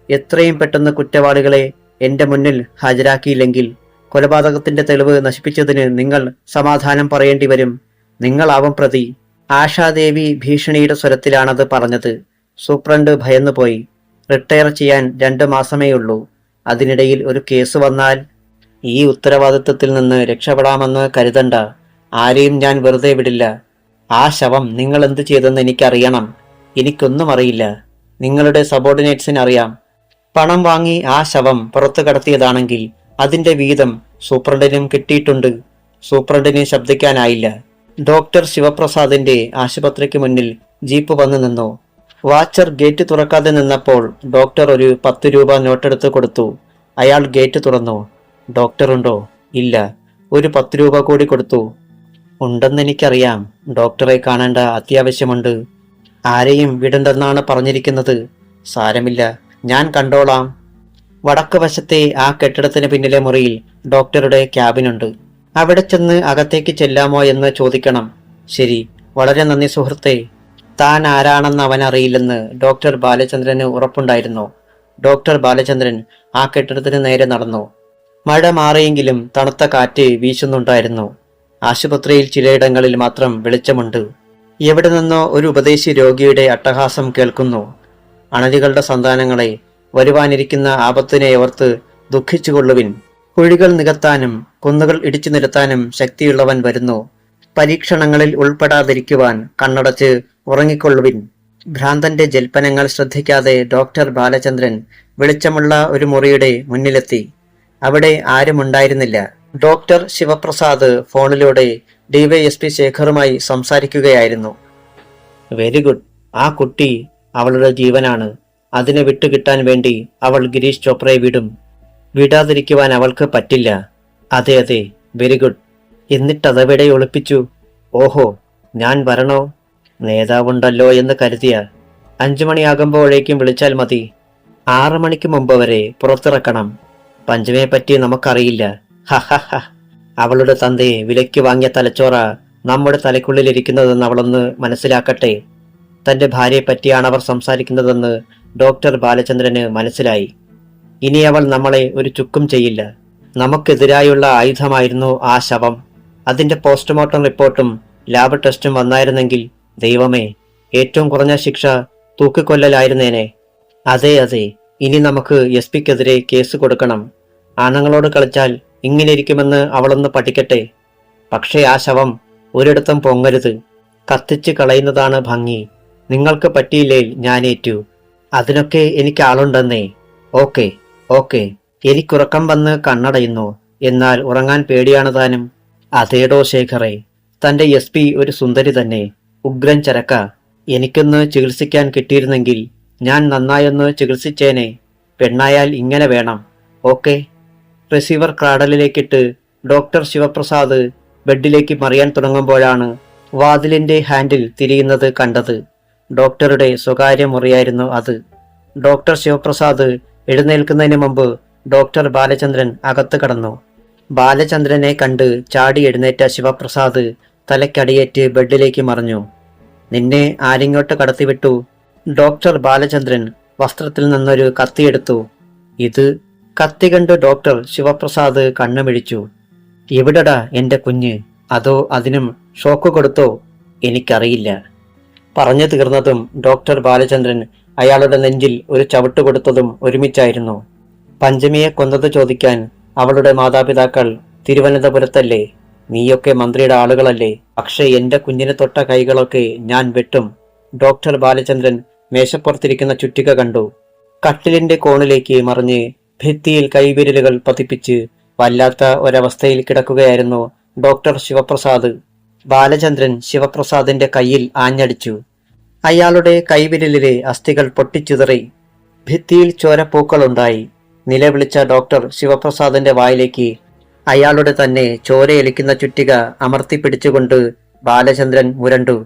എത്രയും പെട്ടെന്ന് കുറ്റവാളികളെ എന്റെ മുന്നിൽ ഹാജരാക്കിയില്ലെങ്കിൽ കൊലപാതകത്തിന്റെ തെളിവ് നശിപ്പിച്ചതിന് നിങ്ങൾ സമാധാനം പറയേണ്ടി വരും. നിങ്ങളാവും പ്രതി. ആശാദേവി ഭീഷണിയുടെ സ്വരത്തിലാണത് പറഞ്ഞത്. സൂപ്രണ്ട് ഭയന്നുപോയി. റിട്ടയർ ചെയ്യാൻ 2 മാസമേയുള്ളൂ. അതിനിടയിൽ ഒരു കേസ് വന്നാൽ ഈ ഉത്തരവാദിത്വത്തിൽ നിന്ന് രക്ഷപ്പെടാമെന്ന് കരുതണ്ട. ആരെയും ഞാൻ വെറുതെ വിടില്ല. ആ ശവം നിങ്ങൾ എന്ത് ചെയ്തെന്ന് എനിക്കറിയണം. എനിക്കൊന്നും അറിയില്ല. നിങ്ങളുടെ സബോർഡിനേറ്റ്സിന് അറിയാം. പണം വാങ്ങി ആ ശവം പുറത്തു കടത്തിയതാണെങ്കിൽ അതിന്റെ വീതം സൂപ്രണ്ടിനും കിട്ടിയിട്ടുണ്ട്. സൂപ്രണ്ടിന് ശബ്ദിക്കാനായില്ല. ഡോക്ടർ ശിവപ്രസാദിന്റെ ആശുപത്രിക്ക് മുന്നിൽ ജീപ്പ് വന്നു നിന്നു. വാച്ചർ ഗേറ്റ് തുറക്കാതെ നിന്നപ്പോൾ ഡോക്ടർ ഒരു 10 രൂപ നോട്ടെടുത്ത് കൊടുത്തു. അയാൾ ഗേറ്റ് തുറന്നു. ഡോക്ടറുണ്ടോ? ഇല്ല. ഒരു 10 രൂപ കൂടി കൊടുത്തു. ഉണ്ടെന്നെനിക്കറിയാം. ഡോക്ടറെ കാണേണ്ട അത്യാവശ്യമുണ്ട്. ആരെയും വിടണ്ടെന്നാണ് പറഞ്ഞിരിക്കുന്നത്. സാരമില്ല, ഞാൻ കണ്ടോളാം. വടക്ക് വശത്തെ ആ കെട്ടിടത്തിന് പിന്നിലെ മുറിയിൽ ഡോക്ടറുടെ ക്യാബിനുണ്ട്. അവിടെ ചെന്ന് അകത്തേക്ക് ചെല്ലാമോ എന്ന് ചോദിക്കണം. ശരി, വളരെ നന്ദി സുഹൃത്തേ. താൻ ആരാണെന്ന് അവനറിയില്ലെന്ന് ഡോക്ടർ ബാലചന്ദ്രന് ഉറപ്പുണ്ടായിരുന്നു. ഡോക്ടർ ബാലചന്ദ്രൻ ആ കെട്ടിടത്തിന് നേരെ നടന്നു. മഴ മാറിയെങ്കിലും തണുത്ത കാറ്റ് വീശുന്നുണ്ടായിരുന്നു. ആശുപത്രിയിൽ ചിലയിടങ്ങളിൽ മാത്രം വെളിച്ചമുണ്ട്. എവിടെ നിന്നോ ഒരു ഉപദേശി രോഗിയുടെ അട്ടഹാസം കേൾക്കുന്നു. അണലികളുടെ സന്താനങ്ങളെ, വരുവാനിരിക്കുന്ന ആപത്തിനെ ഓർത്ത് ദുഃഖിച്ചുകൊള്ളുവിൻ. കുഴികൾ നികത്താനും കുന്നുകൾ ഇടിച്ചു നിരത്താനും ശക്തിയുള്ളവൻ വരുന്നു. പരീക്ഷണങ്ങളിൽ ഉൾപ്പെടാതിരിക്കുവാൻ കണ്ണടച്ച് ഉറങ്ങിക്കൊള്ളുവിൻ. ഭ്രാന്തന്റെ ജൽപ്പനങ്ങൾ ശ്രദ്ധിക്കാതെ ഡോക്ടർ ബാലചന്ദ്രൻ വെളിച്ചമുള്ള ഒരു മുറിയുടെ മുന്നിലെത്തി. അവിടെ ആരുമുണ്ടായിരുന്നില്ല. ഡോക്ടർ ശിവപ്രസാദ് ഫോണിലൂടെ DYSP ശേഖറുമായി സംസാരിക്കുകയായിരുന്നു. Very good. ആ കുട്ടി അവളുടെ ജീവനാണ്. അതിനെ വിട്ടുകിട്ടാൻ വേണ്ടി അവൾ ഗിരീഷ് ചോപ്രയെ വിടും. വിടാതിരിക്കുവാൻ അവൾക്ക് പറ്റില്ല. അതെ അതെ, വെരി ഗുഡ്. എന്നിട്ടതെവിടെ ഒളിപ്പിച്ചു? ഓഹോ, ഞാൻ വരണോ? നേതാവുണ്ടല്ലോ എന്ന് കരുതിയ 5 മണിയാകുമ്പോഴേക്കും വിളിച്ചാൽ മതി. 6 മണിക്ക് മുമ്പ് വരെ പുറത്തിറക്കണം. പഞ്ചമയെ പറ്റി നമുക്കറിയില്ല. ഹഹ. അവളുടെ തന്തയെ വിലയ്ക്ക് വാങ്ങിയ തലച്ചോറ നമ്മുടെ തലയ്ക്കുള്ളിലിരിക്കുന്നതെന്ന് അവളൊന്ന് മനസ്സിലാക്കട്ടെ. തന്റെ ഭാര്യയെ പറ്റിയാണ് അവർ സംസാരിക്കുന്നതെന്ന് ഡോക്ടർ ബാലചന്ദ്രന് മനസ്സിലായി. ഇനി അവൾ നമ്മളെ ഒരു ചുക്കും ചെയ്യില്ല. നമുക്കെതിരായുള്ള ആയുധമായിരുന്നു ആ ശവം. അതിന്റെ പോസ്റ്റ്മോർട്ടം റിപ്പോർട്ടും ലാബ് ടെസ്റ്റും വന്നായിരുന്നെങ്കിൽ ദൈവമേ, ഏറ്റവും കുറഞ്ഞ ശിക്ഷ തൂക്കിക്കൊല്ലലായിരുന്നേനെ. അതെ അതെ, ഇനി നമുക്ക് SP-ക്കെതിരെ കേസ് കൊടുക്കണം. ആണുങ്ങളോട് കളിച്ചാൽ ഇങ്ങനെ ഇരിക്കുമെന്ന് അവളൊന്ന് പഠിക്കട്ടെ. പക്ഷേ ആ ശവം ഒരിടത്തും പൊങ്ങരുത്. കത്തിച്ച് കളയുന്നതാണ് ഭംഗി. നിങ്ങൾക്ക് പറ്റിയില്ലേ ഞാനേറ്റു. അതിനൊക്കെ എനിക്ക് ആളുണ്ടെന്നേ. Okay okay. എനിക്കുറക്കം വന്ന് കണ്ണടയുന്നു. എന്നാൽ ഉറങ്ങാൻ പേടിയാണ് താനും. അതേടോ ശേഖറെ, തന്റെ SP ഒരു സുന്ദരി തന്നെ. ഉഗ്രൻ ചരക്ക. എനിക്കൊന്ന് ചികിത്സിക്കാൻ കിട്ടിയിരുന്നെങ്കിൽ ഞാൻ നന്നായൊന്ന് ചികിത്സിച്ചേനെ. പെണ്ണായാൽ ഇങ്ങനെ വേണം. ഓക്കെ. റിസീവർ ക്രാഡലിലേക്കിട്ട് ഡോക്ടർ ശിവപ്രസാദ് ബെഡിലേക്ക് മറിയാൻ തുടങ്ങുമ്പോഴാണ് വാതിലിന്റെ ഹാൻഡിൽ തിരിയുന്നത് കണ്ടത്. ഡോക്ടറുടെ സ്വകാര്യ മുറിയായിരുന്നു അത്. ഡോക്ടർ ശിവപ്രസാദ് എഴുന്നേൽക്കുന്നതിന് മുമ്പ് ഡോക്ടർ ബാലചന്ദ്രൻ അകത്ത് കടന്നു. ബാലചന്ദ്രനെ കണ്ട് ചാടി എഴുന്നേറ്റ ശിവപ്രസാദ് തലയ്ക്കടിയേറ്റ് ബെഡിലേക്ക് മറിഞ്ഞു. നിന്നെ ആരിങ്ങോട്ട് കടത്തിവിട്ടു? ഡോക്ടർ ബാലചന്ദ്രൻ വസ്ത്രത്തിൽ നിന്നൊരു കത്തിയെടുത്തു. ഇത് കത്തി കണ്ട് ഡോക്ടർ ശിവപ്രസാദ് കണ്ണുമിഴിച്ചു. എവിടടാ എന്റെ കുഞ്ഞ്? അതോ അതിനും ഷോക്ക് കൊടുത്തോ? എനിക്കറിയില്ല. പറഞ്ഞു തീർന്നതും ഡോക്ടർ ബാലചന്ദ്രൻ അയാളുടെ നെഞ്ചിൽ ഒരു ചവിട്ട് കൊടുത്തതും ഒരുമിച്ചായിരുന്നു. പഞ്ചമിയെ കൊന്നത് ചോദിക്കാൻ അവളുടെ മാതാപിതാക്കൾ തിരുവനന്തപുരത്തല്ലേ? നീയൊക്കെ മന്ത്രിയുടെ ആളുകളല്ലേ? പക്ഷേ എന്റെ കുഞ്ഞിനെ തൊട്ട കൈകളൊക്കെ ഞാൻ വെട്ടും. ഡോക്ടർ ബാലചന്ദ്രൻ മേശപ്പുറത്തിരിക്കുന്ന ചുറ്റിക കണ്ടു. കട്ടിലിന്റെ കോണിലേക്ക് മറിഞ്ഞ് ഭിത്തിയിൽ കൈവിരലുകൾ പതിപ്പിച്ച് വല്ലാത്ത ഒരവസ്ഥയിൽ കിടക്കുകയായിരുന്നു ഡോക്ടർ ശിവപ്രസാദ്. ബാലചന്ദ്രൻ ശിവപ്രസാദിന്റെ കയ്യിൽ ആഞ്ഞടിച്ചു. അയാളുടെ കൈവിരലിലെ അസ്ഥികൾ പൊട്ടിച്ചിതറി. ഭിത്തിയിൽ ചോരപ്പൂക്കളുണ്ടായി. നിലവിളിച്ച ഡോക്ടർ ശിവപ്രസാദിന്റെ വായിലേക്ക് അയാളുടെ തന്നെ ചോരയൊലിക്കുന്ന ചുറ്റിക അമർത്തിപ്പിടിച്ചുകൊണ്ട് ബാലചന്ദ്രൻ മുരണ്ടു.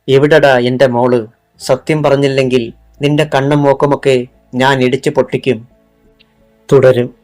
എവിടടാ എന്റെ മോള്? സത്യം പറഞ്ഞില്ലെങ്കിൽ നിന്റെ കണ്ണും മൂക്കുമൊക്കെ ഞാൻ ഇടിച്ചു പൊട്ടിക്കും. തുടരും.